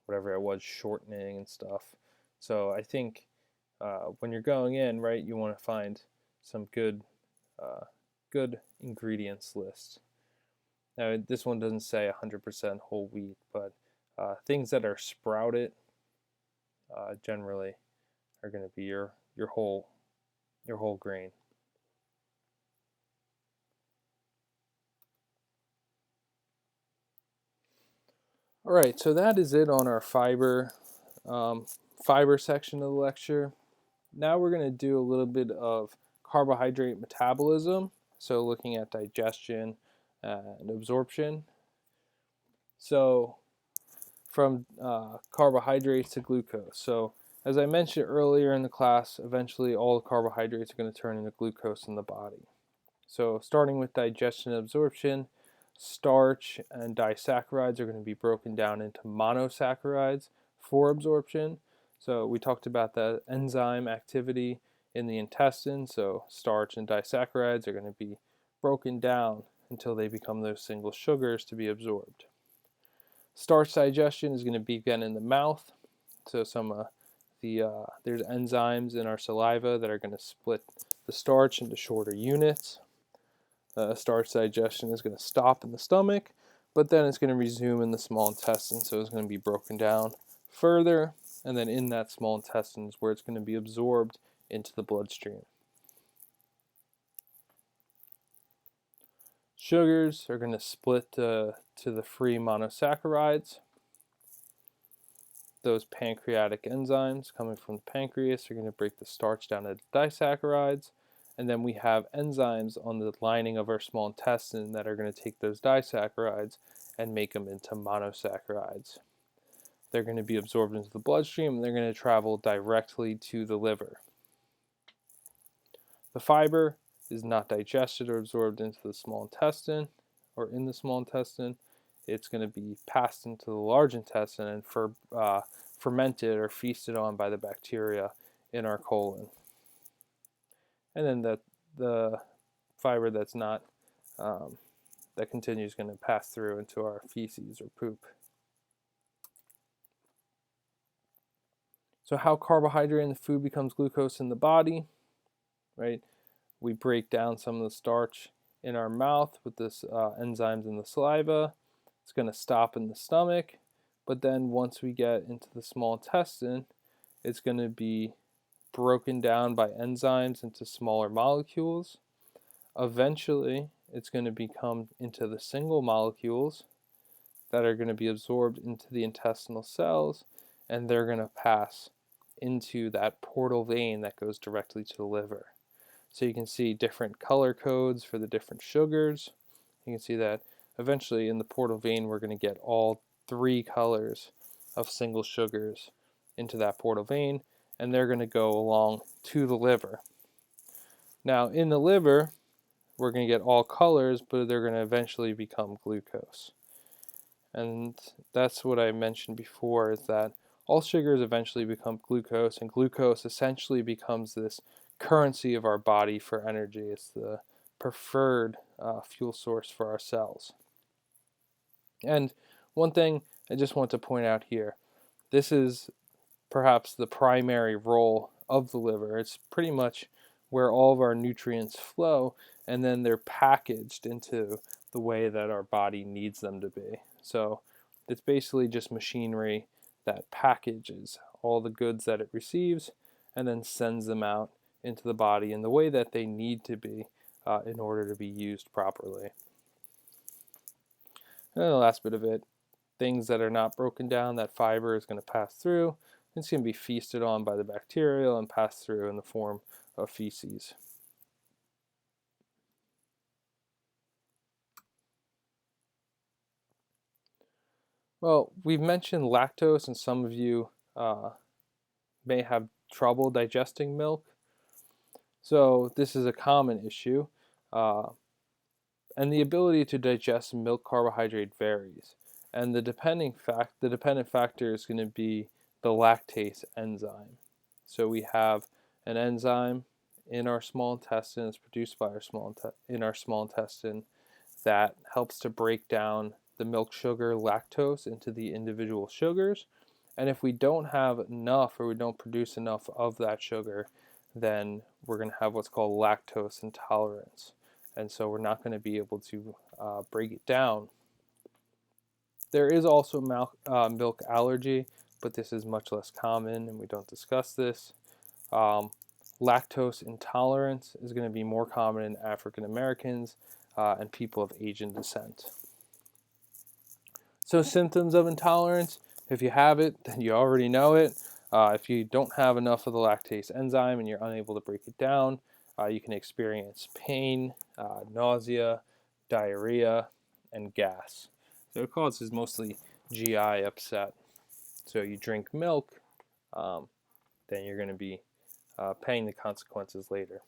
Speaker 1: whatever it was, shortening and stuff. So I think when you're going in, right, you want to find some good ingredients list. Now this one doesn't say 100% whole wheat, but things that are sprouted generally are going to be your whole grain. All right, so that is it on our fiber section of the lecture. Now we're going to do a little bit of carbohydrate metabolism, so looking at digestion and absorption. So from carbohydrates to glucose. So as I mentioned earlier in the class, eventually all the carbohydrates are going to turn into glucose in the body. So starting with digestion and absorption, starch and disaccharides are going to be broken down into monosaccharides for absorption. So we talked about the enzyme activity in the intestine. So starch and disaccharides are going to be broken down until they become those single sugars to be absorbed. Starch digestion is going to begin in the mouth. So there's enzymes in our saliva that are going to split the starch into shorter units. Starch digestion is going to stop in the stomach, but then it's going to resume in the small intestine. So it's going to be broken down further, and then in that small intestine is where it's going to be absorbed into the bloodstream. Sugars are going to split to the free monosaccharides. Those pancreatic enzymes coming from the pancreas are going to break the starch down into disaccharides. And then we have enzymes on the lining of our small intestine that are going to take those disaccharides and make them into monosaccharides. They're going to be absorbed into the bloodstream, and they're going to travel directly to the liver. The fiber is not digested or absorbed into the small intestine or in the small intestine. It's going to be passed into the large intestine and fermented or feasted on by the bacteria in our colon. And then the fiber that's not that continues going to pass through into our feces or poop. So how carbohydrate in the food becomes glucose in the body, right? We break down some of the starch in our mouth with this enzymes in the saliva. It's going to stop in the stomach, but then once we get into the small intestine, it's going to be broken down by enzymes into smaller molecules. Eventually, it's going to become into the single molecules that are going to be absorbed into the intestinal cells, and they're going to pass into that portal vein that goes directly to the liver. So you can see different color codes for the different sugars. You can see that eventually in the portal vein, we're going to get all 3 colors of single sugars into that portal vein, and they're going to go along to the liver. Now, in the liver, we're going to get all colors, but they're going to eventually become glucose. And that's what I mentioned before, is that all sugars eventually become glucose, and glucose essentially becomes this currency of our body for energy. It's the preferred fuel source for our cells. And one thing I just want to point out here, this is perhaps the primary role of the liver. It's pretty much where all of our nutrients flow, and then they're packaged into the way that our body needs them to be. So it's basically just machinery that packages all the goods that it receives and then sends them out into the body in the way that they need to be in order to be used properly. And then the last bit of it, things that are not broken down, that fiber is going to pass through. It's going to be feasted on by the bacteria and pass through in the form of feces. Well, we've mentioned lactose, and some of you may have trouble digesting milk. So this is a common issue. And the ability to digest milk carbohydrate varies. And the dependent factor is going to be the lactase enzyme. So we have an enzyme in our small intestine, it's produced by our small intestine, that helps to break down the milk sugar lactose into the individual sugars. And if we don't have enough, or we don't produce enough of that sugar, then we're going to have what's called lactose intolerance. And so we're not going to be able to break it down. There is also milk allergy, but this is much less common, and we don't discuss this. Lactose intolerance is going to be more common in African Americans and people of Asian descent. So symptoms of intolerance, if you have it, then you already know it. If you don't have enough of the lactase enzyme and you're unable to break it down, you can experience pain, nausea, diarrhea, and gas. So it causes mostly GI upset. So you drink milk, then you're going to be paying the consequences later.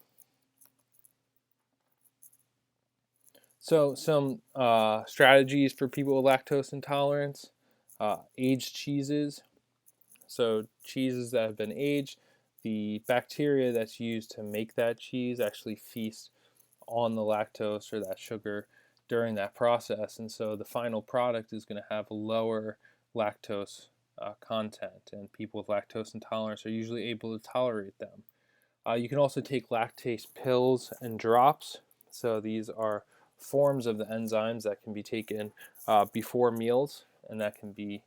Speaker 1: So some strategies for people with lactose intolerance: aged cheeses. So cheeses that have been aged, the bacteria that's used to make that cheese actually feast on the lactose or that sugar during that process, and so the final product is going to have a lower lactose content, and people with lactose intolerance are usually able to tolerate them. You can also take lactase pills and drops. So these are forms of the enzymes that can be taken before meals, and that can be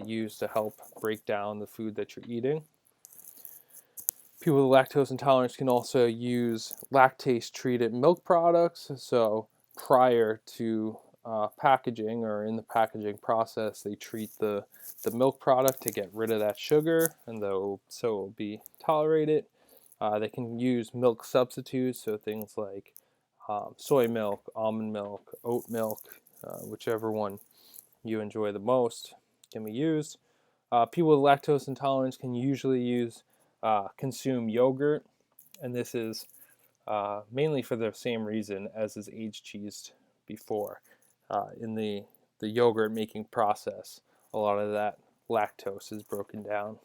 Speaker 1: used to help break down the food that you're eating. People with lactose intolerance can also use lactase-treated milk products. So prior to packaging, or in the packaging process, they treat the milk product to get rid of that sugar, and so it will be tolerated. They can use milk substitutes, so things like soy milk, almond milk, oat milk, whichever one you enjoy the most can be used. People with lactose intolerance can usually consume yogurt, and this is mainly for the same reason as is aged cheese before. In the yogurt making process, a lot of that lactose is broken down.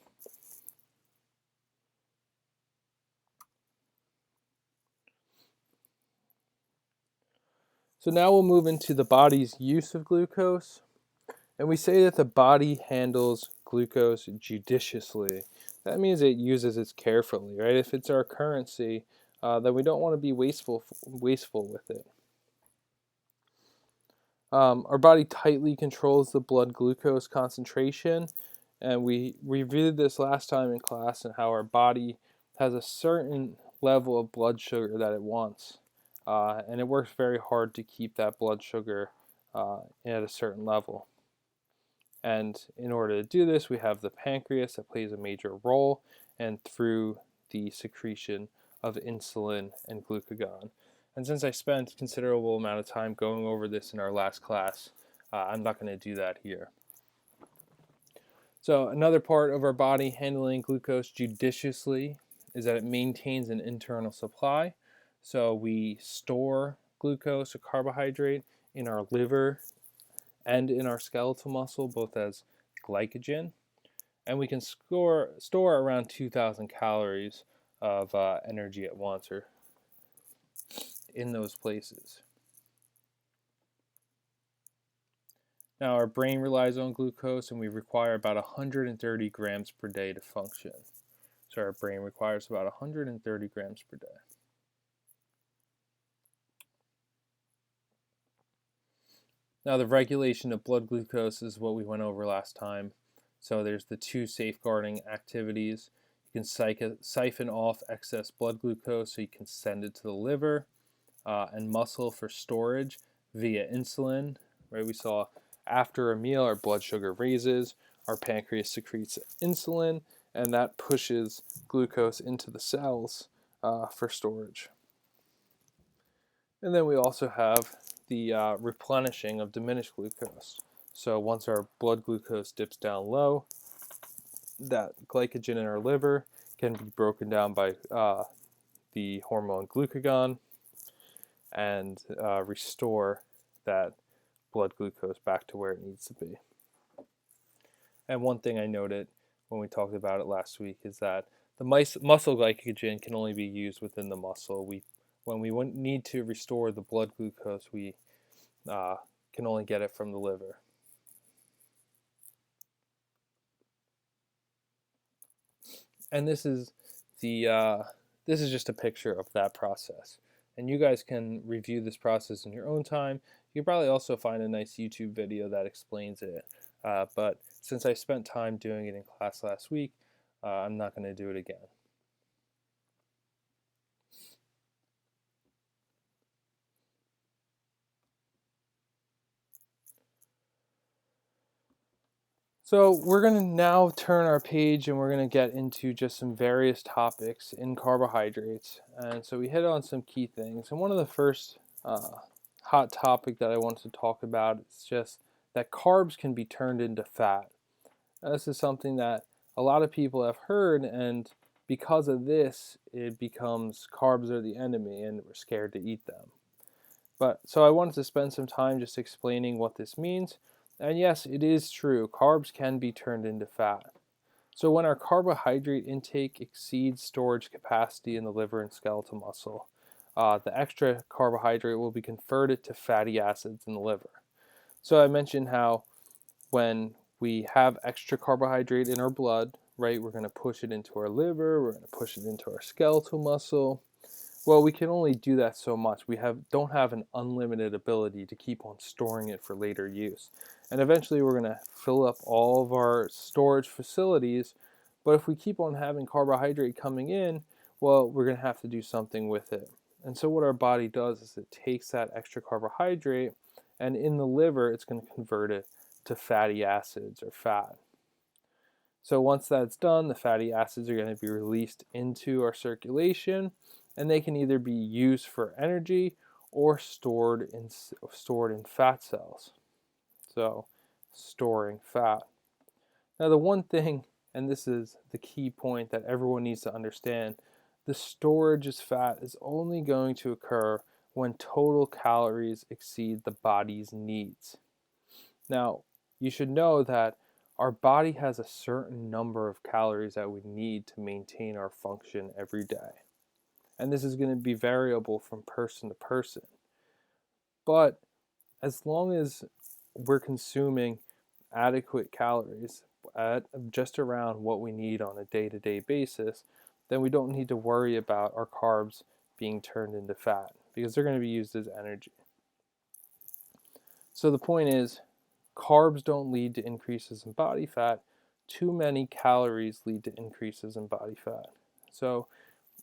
Speaker 1: So now we'll move into the body's use of glucose. And we say that the body handles glucose judiciously. that means it uses it carefully, right? If it's our currency, then we don't want to be wasteful with it. Our body tightly controls the blood glucose concentration, and we reviewed this last time in class and how our body has a certain level of blood sugar that it wants, and it works very hard to keep that blood sugar at a certain level. And in order to do this, we have the pancreas that plays a major role, and through the secretion of insulin and glucagon. And since I spent a considerable amount of time going over this in our last class, I'm not going to do that here. So another part of our body handling glucose judiciously is that it maintains an internal supply. So we store glucose or carbohydrate in our liver and in our skeletal muscle, both as glycogen. And we can store around 2,000 calories of energy at once or in those places. Now our brain relies on glucose, and we require about 130 grams per day to function. So our brain requires about 130 grams per day. Now the regulation of blood glucose is what we went over last time. So there's the two safeguarding activities. You can siphon off excess blood glucose so you can send it to the liver and muscle for storage via insulin. Right? We saw after a meal our blood sugar raises, our pancreas secretes insulin, and that pushes glucose into the cells for storage. And then we also have the replenishing of diminished glucose. So once our blood glucose dips down low, that glycogen in our liver can be broken down by the hormone glucagon and restore that blood glucose back to where it needs to be. And one thing I noted when we talked about it last week is that the muscle glycogen can only be used within the muscle. When we need to restore the blood glucose, we can only get it from the liver. And this is just a picture of that process. And you guys can review this process in your own time. You can probably also find a nice YouTube video that explains it. But since I spent time doing it in class last week, I'm not going to do it again. So we're going to now turn our page and we're going to get into just some various topics in carbohydrates. And so we hit on some key things. And one of the first hot topic that I wanted to talk about is just that carbs can be turned into fat. Now, this is something that a lot of people have heard, and because of this, it becomes carbs are the enemy and we're scared to eat them. So I wanted to spend some time just explaining what this means. And yes, it is true, carbs can be turned into fat. So when our carbohydrate intake exceeds storage capacity in the liver and skeletal muscle, the extra carbohydrate will be converted to fatty acids in the liver. So I mentioned how when we have extra carbohydrate in our blood, right, we're going to push it into our liver, we're going to push it into our skeletal muscle. Well, we can only do that so much. We don't have an unlimited ability to keep on storing it for later use. And eventually we're going to fill up all of our storage facilities, but if we keep on having carbohydrate coming in, well, we're going to have to do something with it. And so what our body does is it takes that extra carbohydrate, and in the liver, it's going to convert it to fatty acids or fat. So once that's done, the fatty acids are going to be released into our circulation, and they can either be used for energy or stored in fat cells. So storing fat. Now the one thing, and this is the key point that everyone needs to understand, the storage as fat is only going to occur when total calories exceed the body's needs. Now, you should know that our body has a certain number of calories that we need to maintain our function every day. And this is going to be variable from person to person. But as long as we're consuming adequate calories at just around what we need on a day-to-day basis, then we don't need to worry about our carbs being turned into fat because they're going to be used as energy. So the point is, carbs don't lead to increases in body fat. Too many calories lead to increases in body fat. So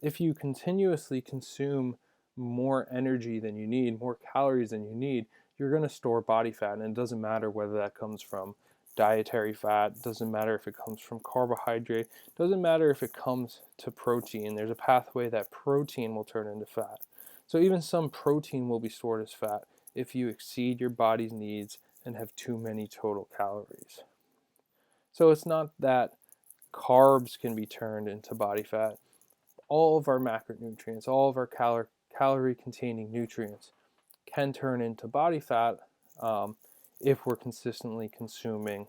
Speaker 1: if you continuously consume more energy than you need, more calories than you need, you're going to store body fat. And it doesn't matter whether that comes from dietary fat, it doesn't matter if it comes from carbohydrate, it doesn't matter if it comes to protein. There's a pathway that protein will turn into fat. So even some protein will be stored as fat if you exceed your body's needs and have too many total calories. So it's not that carbs can be turned into body fat. All of our macronutrients, all of our calorie containing nutrients can turn into body fat if we're consistently consuming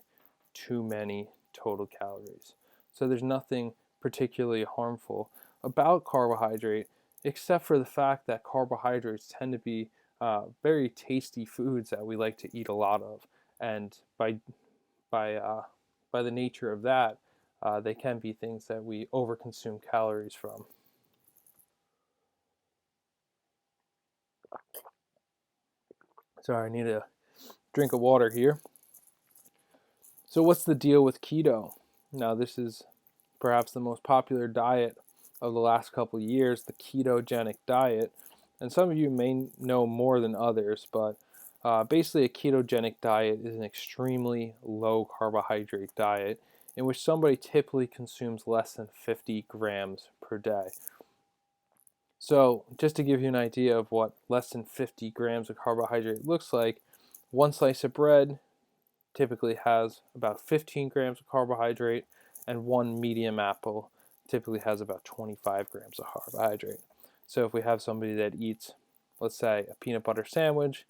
Speaker 1: too many total calories. So there's nothing particularly harmful about carbohydrate, except for the fact that carbohydrates tend to be very tasty foods that we like to eat a lot of, and by by the nature of that, they can be things that we overconsume calories from. Sorry, I need a drink of water here. So what's the deal with keto? Now, this is perhaps the most popular diet of the last couple of years, the ketogenic diet. And some of you may know more than others, but basically a ketogenic diet is an extremely low carbohydrate diet in which somebody typically consumes less than 50 grams per day. So just to give you an idea of what less than 50 grams of carbohydrate looks like, one slice of bread typically has about 15 grams of carbohydrate, and one medium apple typically has about 25 grams of carbohydrate. So if we have somebody that eats, let's say, a peanut butter sandwich,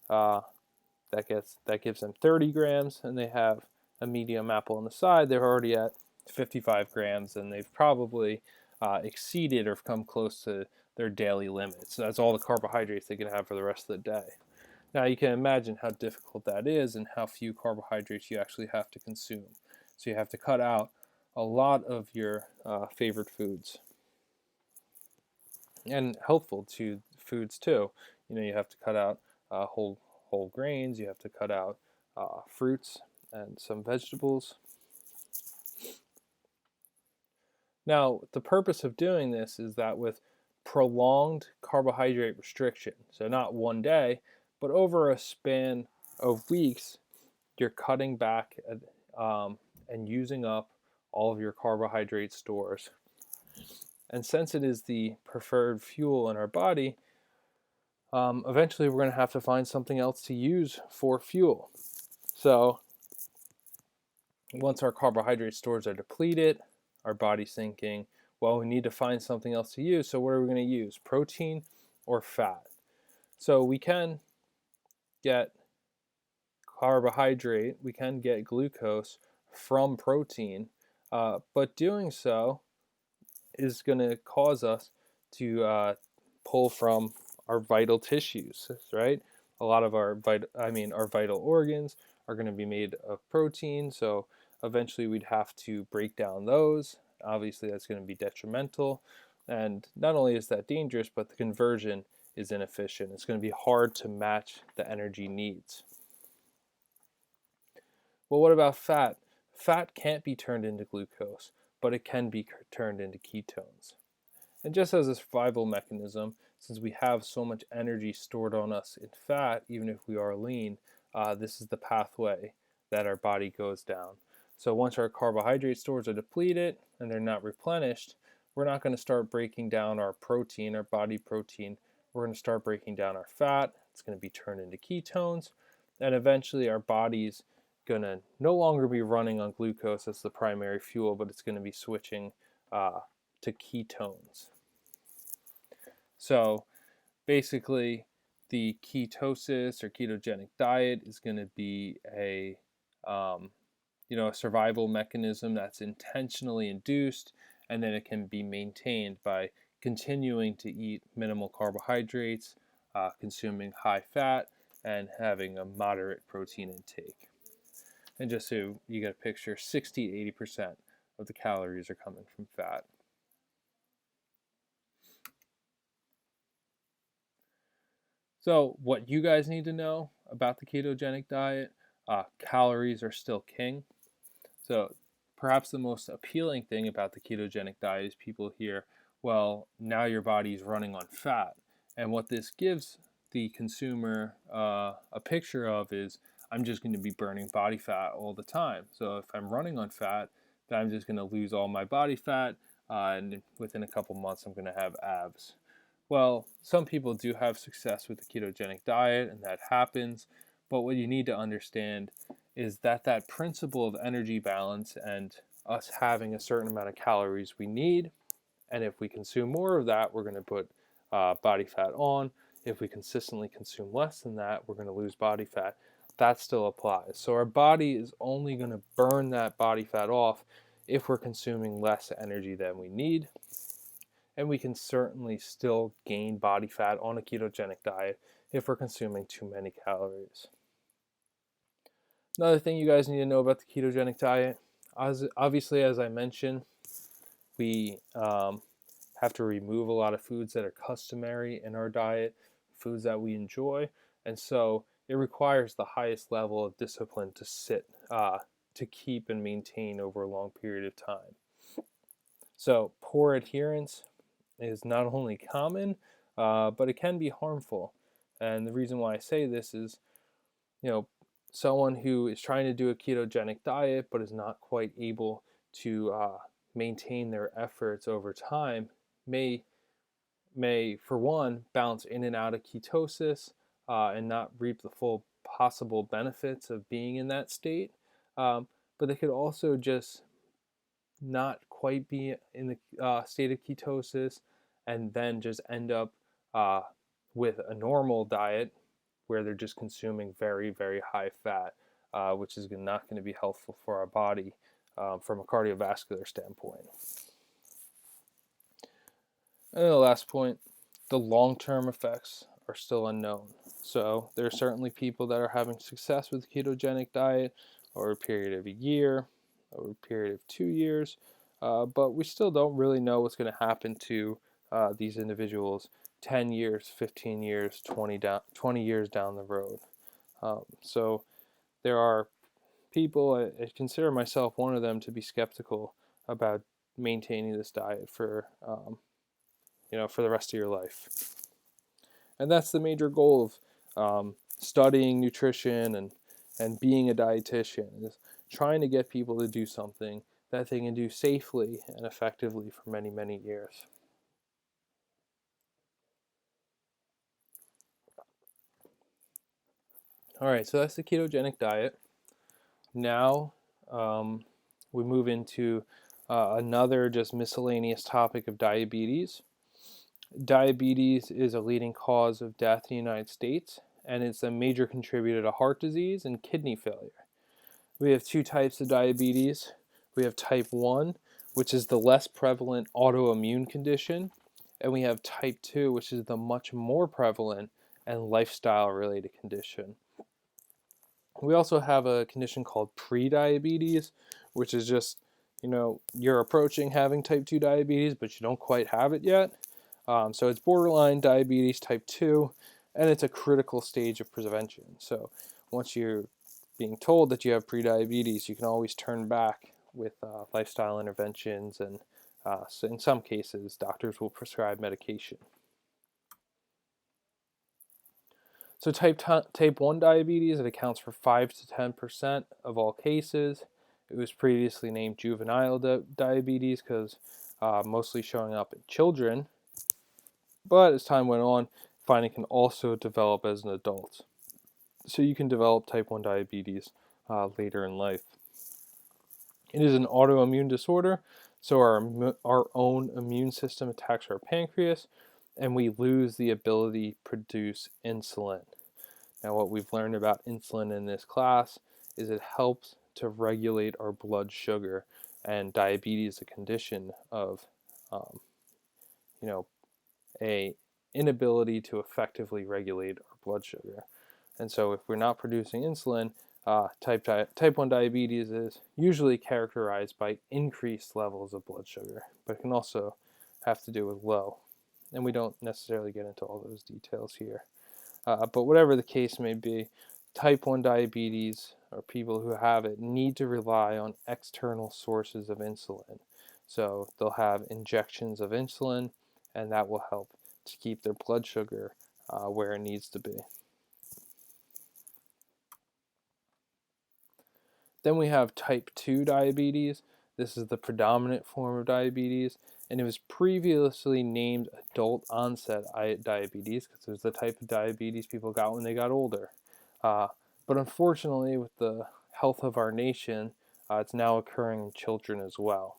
Speaker 1: that gives them 30 grams, and they have a medium apple on the side, they're already at 55 grams, and they've probably exceeded or come close to their daily limits. So that's all the carbohydrates they can have for the rest of the day. Now you can imagine how difficult that is and how few carbohydrates you actually have to consume. So you have to cut out a lot of your favorite foods, and helpful to foods too. You have to cut out whole grains. You have to cut out fruits and some vegetables. Now, the purpose of doing this is that with prolonged carbohydrate restriction, so not one day, but over a span of weeks, you're cutting back and using up all of your carbohydrate stores. And since it is the preferred fuel in our body, eventually we're going to have to find something else to use for fuel. So once our carbohydrate stores are depleted, our body's thinking, well, we need to find something else to use. So what are we going to use? Protein or fat? So we can get carbohydrate, we can get glucose from protein, but doing so is going to cause us to pull from our vital tissues, right? A lot of our vital organs are going to be made of protein, so eventually we'd have to break down those. Obviously, that's going to be detrimental, and not only is that dangerous, but the conversion is inefficient. It's going to be hard to match the energy needs. Well, what about fat? Fat can't be turned into glucose, but it can be turned into ketones. And just as a survival mechanism, since we have so much energy stored on us in fat, even if we are lean, this is the pathway that our body goes down. So once our carbohydrate stores are depleted and they're not replenished, we're not going to start breaking down our protein, our body protein. We're going to start breaking down our fat. It's going to be turned into ketones. And eventually our body's going to no longer be running on glucose as the primary fuel, but it's going to be switching to ketones. So basically, the ketosis or ketogenic diet is going to be a survival mechanism that's intentionally induced, and then it can be maintained by continuing to eat minimal carbohydrates, consuming high fat, and having a moderate protein intake. And just so you get a picture, 60 to 80% of the calories are coming from fat. So what you guys need to know about the ketogenic diet, calories are still king. So perhaps the most appealing thing about the ketogenic diet is people hear, well, now your body's running on fat. And what this gives the consumer a picture of is, I'm just going to be burning body fat all the time. So if I'm running on fat, then I'm just going to lose all my body fat, and within a couple months I'm going to have abs. Well, some people do have success with the ketogenic diet, and that happens. But what you need to understand is that that principle of energy balance and us having a certain amount of calories we need, and if we consume more of that, we're going to put body fat on. If we consistently consume less than that, we're going to lose body fat. That still applies. So our body is only going to burn that body fat off if we're consuming less energy than we need. And we can certainly still gain body fat on a ketogenic diet if we're consuming too many calories. Another thing you guys need to know about the ketogenic diet, obviously, as I mentioned, we have to remove a lot of foods that are customary in our diet, foods that we enjoy, and so it requires the highest level of discipline to keep and maintain over a long period of time. So poor adherence is not only common, but it can be harmful. And the reason why I say this is, someone who is trying to do a ketogenic diet but is not quite able to maintain their efforts over time may, for one, bounce in and out of ketosis and not reap the full possible benefits of being in that state. But they could also just not quite be in the state of ketosis and then just end up with a normal diet where they're just consuming very, very high fat, which is not going to be helpful for our body from a cardiovascular standpoint. And then the last point, the long-term effects are still unknown. So there are certainly people that are having success with the ketogenic diet over a period of a year, over a period of 2 years, but we still don't really know what's going to happen to these individuals 10 years, 15 years, 20 years down the road. So there are people, I consider myself one of them, to be skeptical about maintaining this diet for the rest of your life. And that's the major goal of studying nutrition and being a dietitian, is trying to get people to do something that they can do safely and effectively for many, many years. All right, so that's the ketogenic diet. Now we move into another just miscellaneous topic of diabetes. Diabetes is a leading cause of death in the United States, and it's a major contributor to heart disease and kidney failure. We have two types of diabetes. We have type 1, which is the less prevalent autoimmune condition, and we have type 2, which is the much more prevalent and lifestyle-related condition. We also have a condition called prediabetes, which is just, you're approaching having type 2 diabetes, but you don't quite have it yet. So it's borderline diabetes type 2, and it's a critical stage of prevention. So once you're being told that you have prediabetes, you can always turn back with lifestyle interventions, and so in some cases, doctors will prescribe medication. So type 1 diabetes, it accounts for 5 to 10% of all cases. It was previously named juvenile diabetes because mostly showing up in children. But as time went on, finding it can also develop as an adult. So you can develop type 1 diabetes later in life. It is an autoimmune disorder, so our own immune system attacks our pancreas, and we lose the ability to produce insulin. Now, what we've learned about insulin in this class is it helps to regulate our blood sugar, and diabetes is a condition of, a inability to effectively regulate our blood sugar. And so if we're not producing insulin, Type 1 diabetes is usually characterized by increased levels of blood sugar, but it can also have to do with low. And we don't necessarily get into all those details here. But whatever the case may be, type 1 diabetes, or people who have it, need to rely on external sources of insulin. So they'll have injections of insulin, and that will help to keep their blood sugar where it needs to be. Then we have type 2 diabetes. This is the predominant form of diabetes, and it was previously named adult onset diabetes because it was the type of diabetes people got when they got older. But unfortunately, with the health of our nation, it's now occurring in children as well.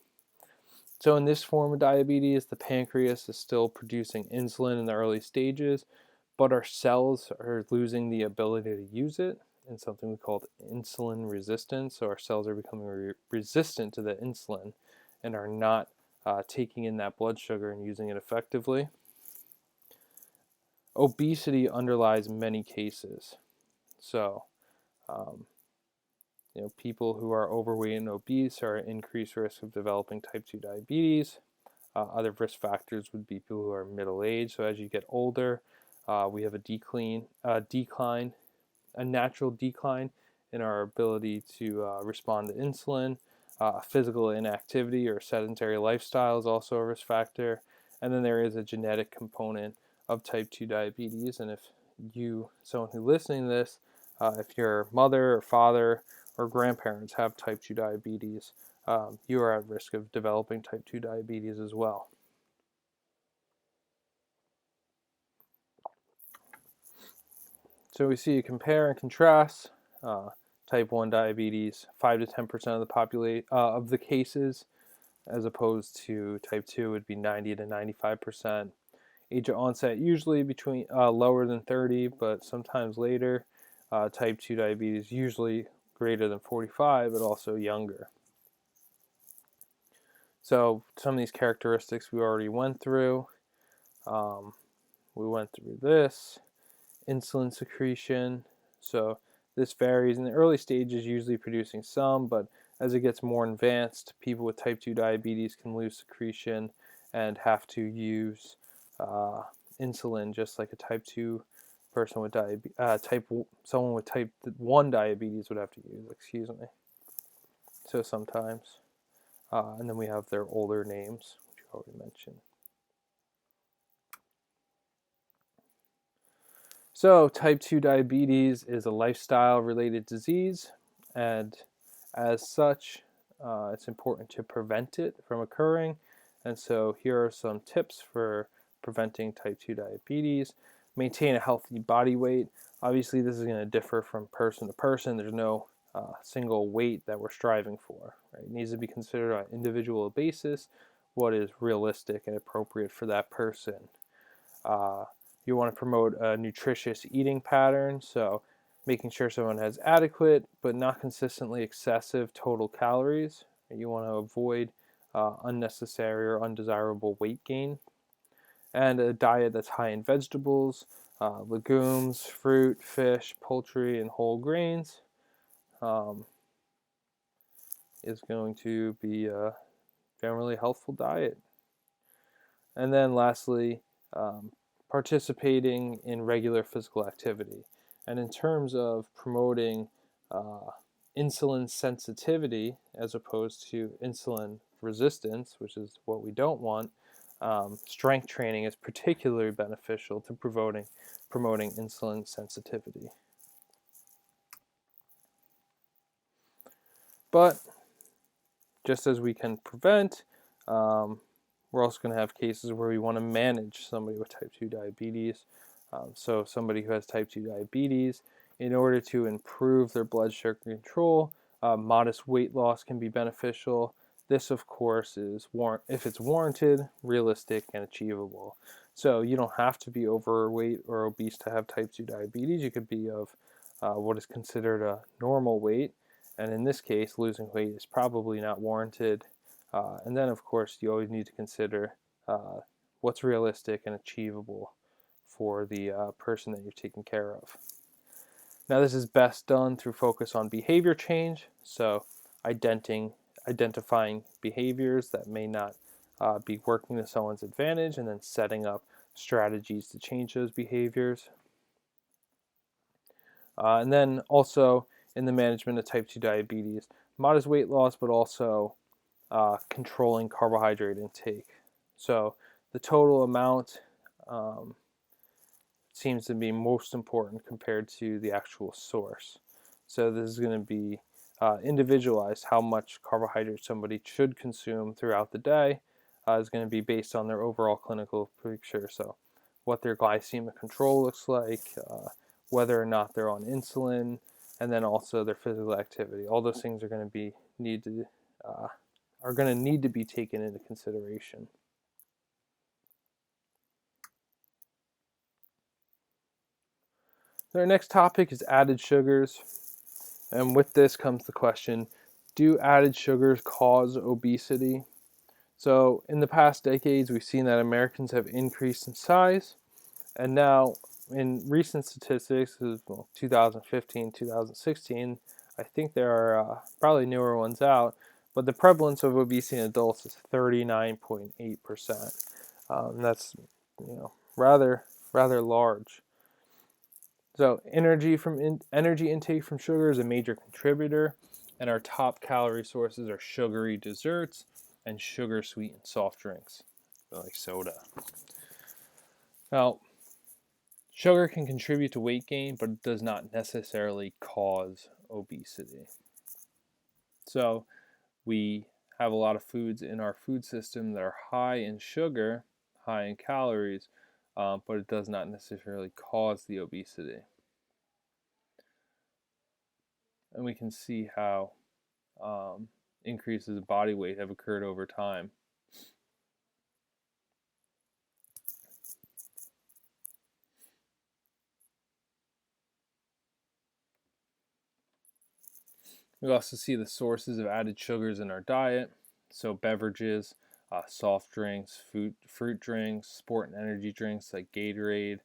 Speaker 1: So in this form of diabetes, the pancreas is still producing insulin in the early stages, but our cells are losing the ability to use it in something we call insulin resistance. So our cells are becoming resistant to the insulin and are not taking in that blood sugar and using it effectively. Obesity underlies many cases. So, people who are overweight and obese are at increased risk of developing type 2 diabetes. Other risk factors would be people who are middle-aged. So as you get older, we have a natural decline in our ability to respond to insulin. Physical inactivity or sedentary lifestyle is also a risk factor. And then there is a genetic component of type 2 diabetes. And if someone who's listening to this, if your mother or father or grandparents have type 2 diabetes, you are at risk of developing type 2 diabetes as well. So we see a compare and contrast. Type 1 diabetes, 5 to 10% of the cases, as opposed to type 2 would be 90 to 95%. Age of onset usually between lower than 30, but sometimes later. Type 2 diabetes usually greater than 45, but also younger. So some of these characteristics we already went through. We went through this. Insulin secretion. So this varies in the early stages, usually producing some, but as it gets more advanced, people with type 2 diabetes can lose secretion and have to use insulin just like a type 2 person with someone with type 1 diabetes would have to use, excuse me. So sometimes. And then we have their older names, which you already mentioned. So type 2 diabetes is a lifestyle-related disease, and as such, it's important to prevent it from occurring. And so here are some tips for preventing type 2 diabetes. Maintain a healthy body weight. Obviously, this is going to differ from person to person. There's no single weight that we're striving for. Right? It needs to be considered on an individual basis what is realistic and appropriate for that person. You want to promote a nutritious eating pattern, so making sure someone has adequate but not consistently excessive total calories. You want to avoid unnecessary or undesirable weight gain. And a diet that's high in vegetables, legumes, fruit, fish, poultry, and whole grains is going to be a generally healthful diet. And then lastly, participating in regular physical activity. And in terms of promoting insulin sensitivity as opposed to insulin resistance, which is what we don't want, strength training is particularly beneficial to promoting insulin sensitivity. But just as we can prevent, we're also going to have cases where we want to manage somebody with type 2 diabetes. So somebody who has type 2 diabetes, in order to improve their blood sugar control, modest weight loss can be beneficial. This, of course, is if it's warranted, realistic, and achievable. So you don't have to be overweight or obese to have type 2 diabetes. You could be of what is considered a normal weight. And in this case, losing weight is probably not warranted. And then, of course, you always need to consider what's realistic and achievable for the person that you're taking care of. Now, this is best done through focus on behavior change, so identifying behaviors that may not be working to someone's advantage, and then setting up strategies to change those behaviors. And then also in the management of type 2 diabetes, modest weight loss, but also controlling carbohydrate intake. So the total amount seems to be most important compared to the actual source. So this is going to be individualized. How much carbohydrate somebody should consume throughout the day is going to be based on their overall clinical picture. So what their glycemic control looks like, whether or not they're on insulin, and then also their physical activity. All those things are going to be need to be taken into consideration. Our next topic is added sugars. And with this comes the question, do added sugars cause obesity? So in the past decades, we've seen that Americans have increased in size. And now in recent statistics, 2015, 2016, I think there are probably newer ones out, but the prevalence of obesity in adults is 39.8%. That's rather large. So energy intake from sugar is a major contributor, and our top calorie sources are sugary desserts and sugar sweetened soft drinks, like soda. Now, sugar can contribute to weight gain, but it does not necessarily cause obesity. So we have a lot of foods in our food system that are high in sugar, high in calories, but it does not necessarily cause the obesity. And we can see how increases in body weight have occurred over time. We also see the sources of added sugars in our diet. So beverages, soft drinks, fruit drinks, sport and energy drinks like Gatorade,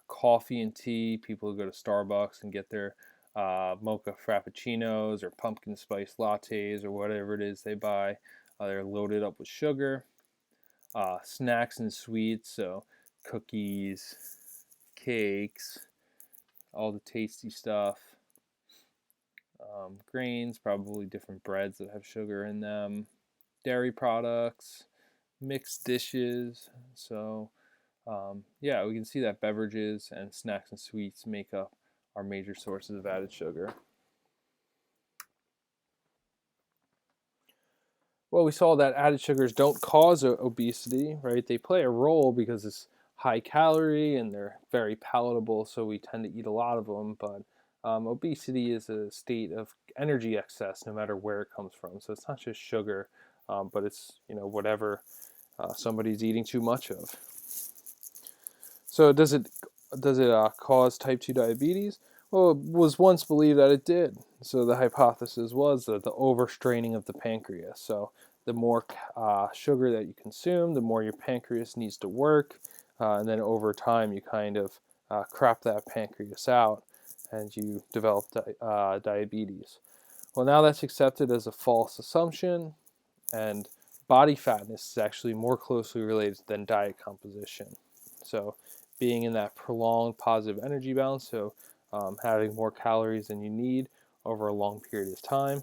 Speaker 1: coffee and tea. People who go to Starbucks and get their mocha frappuccinos or pumpkin spice lattes or whatever it is they buy. They're loaded up with sugar. Snacks and sweets, so cookies, cakes, all the tasty stuff. Grains, probably different breads that have sugar in them. Dairy products, mixed dishes. So, yeah, we can see that beverages and snacks and sweets make up our major sources of added sugar. Well, we saw that added sugars don't cause obesity, right? They play a role because it's high calorie and they're very palatable, so we tend to eat a lot of them. But obesity is a state of energy excess, no matter where it comes from. So it's not just sugar, but it's whatever somebody's eating too much of. So does it cause type 2 diabetes? Well, it was once believed that it did. So the hypothesis was that the overstraining of the pancreas. So the more sugar that you consume, the more your pancreas needs to work, and then over time you kind of crap that pancreas out, and you develop diabetes. Well, now that's accepted as a false assumption, and body fatness is actually more closely related than diet composition. So being in that prolonged positive energy balance, so having more calories than you need over a long period of time.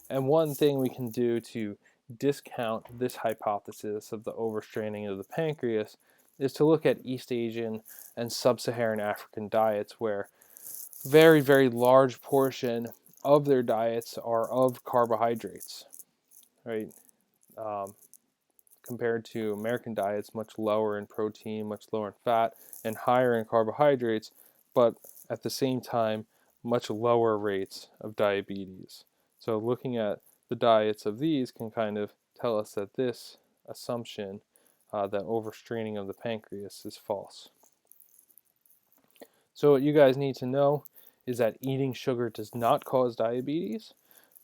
Speaker 1: And one thing we can do to discount this hypothesis of the overstraining of the pancreas is to look at East Asian and Sub-Saharan African diets, where very, very large portion of their diets are of carbohydrates, right? Compared to American diets, much lower in protein, much lower in fat, and higher in carbohydrates, but at the same time, much lower rates of diabetes. So looking at the diets of these can kind of tell us that this assumption, that overstraining of the pancreas, is false. So what you guys need to know is that eating sugar does not cause diabetes,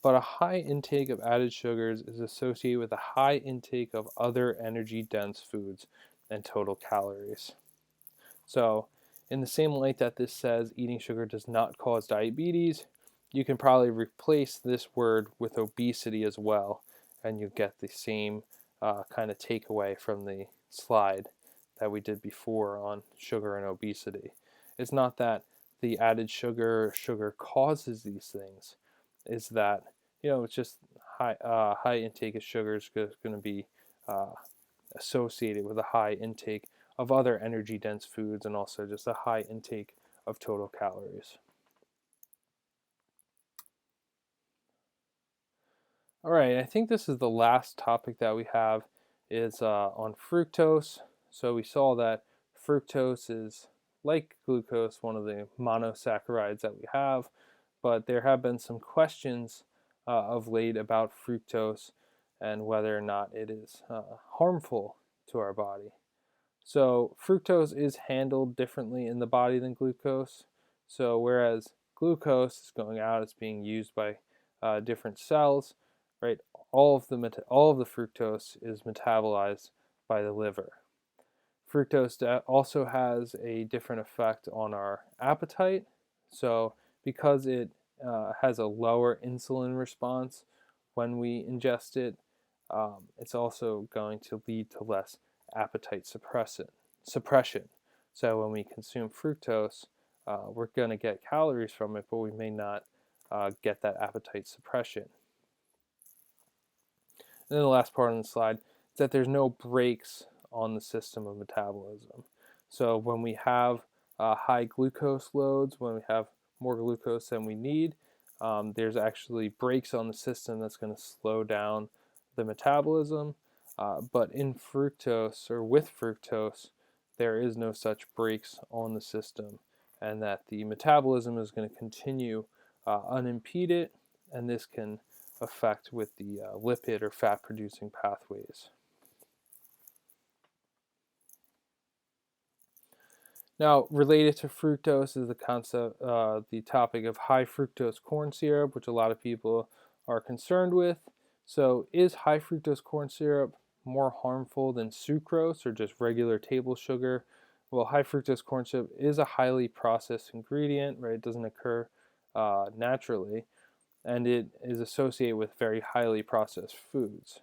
Speaker 1: but a high intake of added sugars is associated with a high intake of other energy dense foods and total calories. So in the same light that this says eating sugar does not cause diabetes, you can probably replace this word with obesity as well, and you get the same kind of takeaway from the slide that we did before on sugar and obesity. It's not that the added sugar causes these things. Is that it's just high intake of sugar is going to be uh, associated with a high intake of other energy dense foods and also just a high intake of total calories. All right, I think this is the last topic that we have is on fructose. So we saw that fructose is like glucose, one of the monosaccharides that we have, but there have been some questions of late about fructose and whether or not it is harmful to our body. So fructose is handled differently in the body than glucose. So whereas glucose is going out, it's being used by different cells, right? All of the fructose is metabolized by the liver. Fructose also has a different effect on our appetite. So because it has a lower insulin response when we ingest it, it's also going to lead to less appetite suppression. So when we consume fructose, we're going to get calories from it, but we may not get that appetite suppression. And then the last part on the slide is that there's no brakes on the system of metabolism. So when we have high glucose loads, when we have more glucose than we need, there's actually brakes on the system that's going to slow down the metabolism. But in fructose or with fructose, there is no such brakes on the system, and that the metabolism is going to continue unimpeded, and this can affect with the lipid or fat producing pathways. Now, related to fructose is the topic of high fructose corn syrup, which a lot of people are concerned with. So, is high fructose corn syrup more harmful than sucrose or just regular table sugar? Well, high fructose corn syrup is a highly processed ingredient, right? It doesn't occur naturally, and it is associated with very highly processed foods.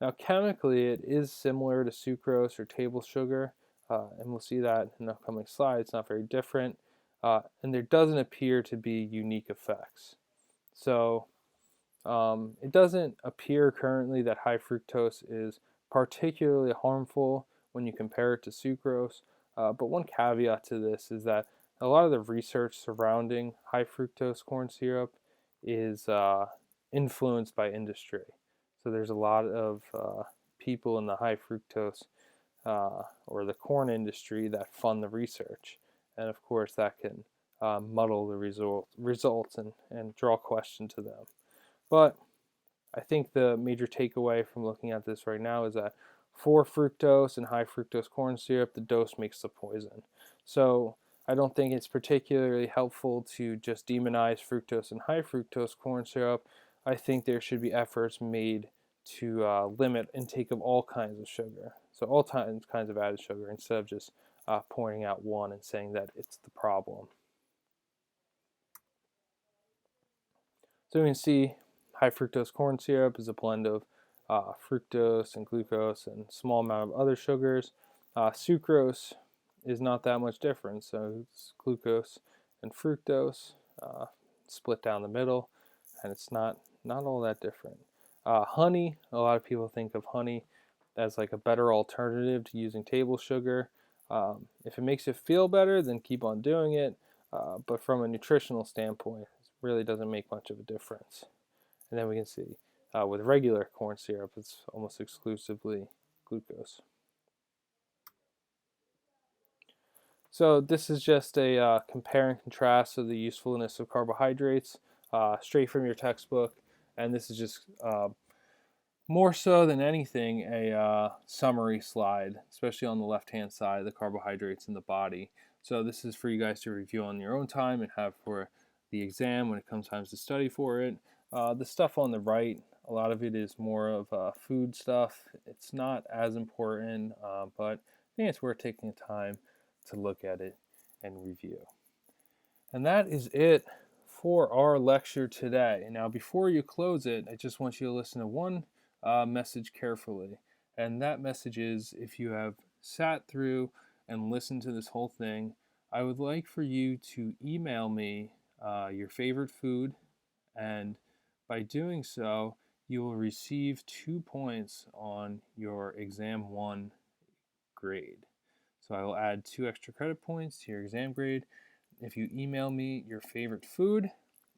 Speaker 1: Now, chemically, it is similar to sucrose or table sugar, and we'll see that in upcoming slides. It's not very different, and there doesn't appear to be unique effects. So, it doesn't appear currently that high fructose is particularly harmful when you compare it to sucrose. But one caveat to this is that a lot of the research surrounding high fructose corn syrup is influenced by industry. So there's a lot of people in the high fructose or the corn industry that fund the research. And of course, that can muddle the results and draw question to them. But I think the major takeaway from looking at this right now is that for fructose and high fructose corn syrup, the dose makes the poison. So I don't think it's particularly helpful to just demonize fructose and high fructose corn syrup. I think there should be efforts made to limit intake of all kinds of sugar. So all kinds of added sugar instead of just pointing out one and saying that it's the problem. So we can see high fructose corn syrup is a blend of fructose and glucose and a small amount of other sugars. Sucrose is not that much different. So it's glucose and fructose split down the middle, and it's not all that different. Honey, a lot of people think of honey as like a better alternative to using table sugar. If it makes you feel better, then keep on doing it. But from a nutritional standpoint, it really doesn't make much of a difference. And then we can see with regular corn syrup, it's almost exclusively glucose. So this is just a compare and contrast of the usefulness of carbohydrates straight from your textbook. And this is just more so than anything a summary slide, especially on the left-hand side, the carbohydrates in the body. So this is for you guys to review on your own time and have for the exam when it comes time to study for it. The stuff on the right, a lot of it is more of food stuff. It's not as important, but I think it's worth taking the time to look at it. and review. And that is it for our lecture today. Now, before you close it, I just want you to listen to one message carefully. And that message is, if you have sat through and listened to this whole thing, I would like for you to email me your favorite food, and by doing so, you will receive 2 points on your exam 1 grade. So I will add 2 extra credit points to your exam grade if you email me your favorite food,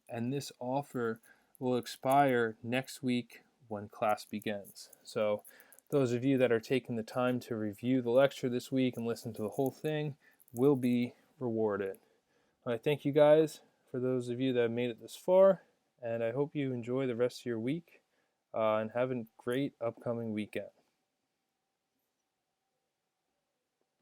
Speaker 1: and this offer will expire next week when class begins. So those of you that are taking the time to review the lecture this week and listen to the whole thing will be rewarded. I thank you guys for those of you that have made it this far, and I hope you enjoy the rest of your week and have a great upcoming weekend.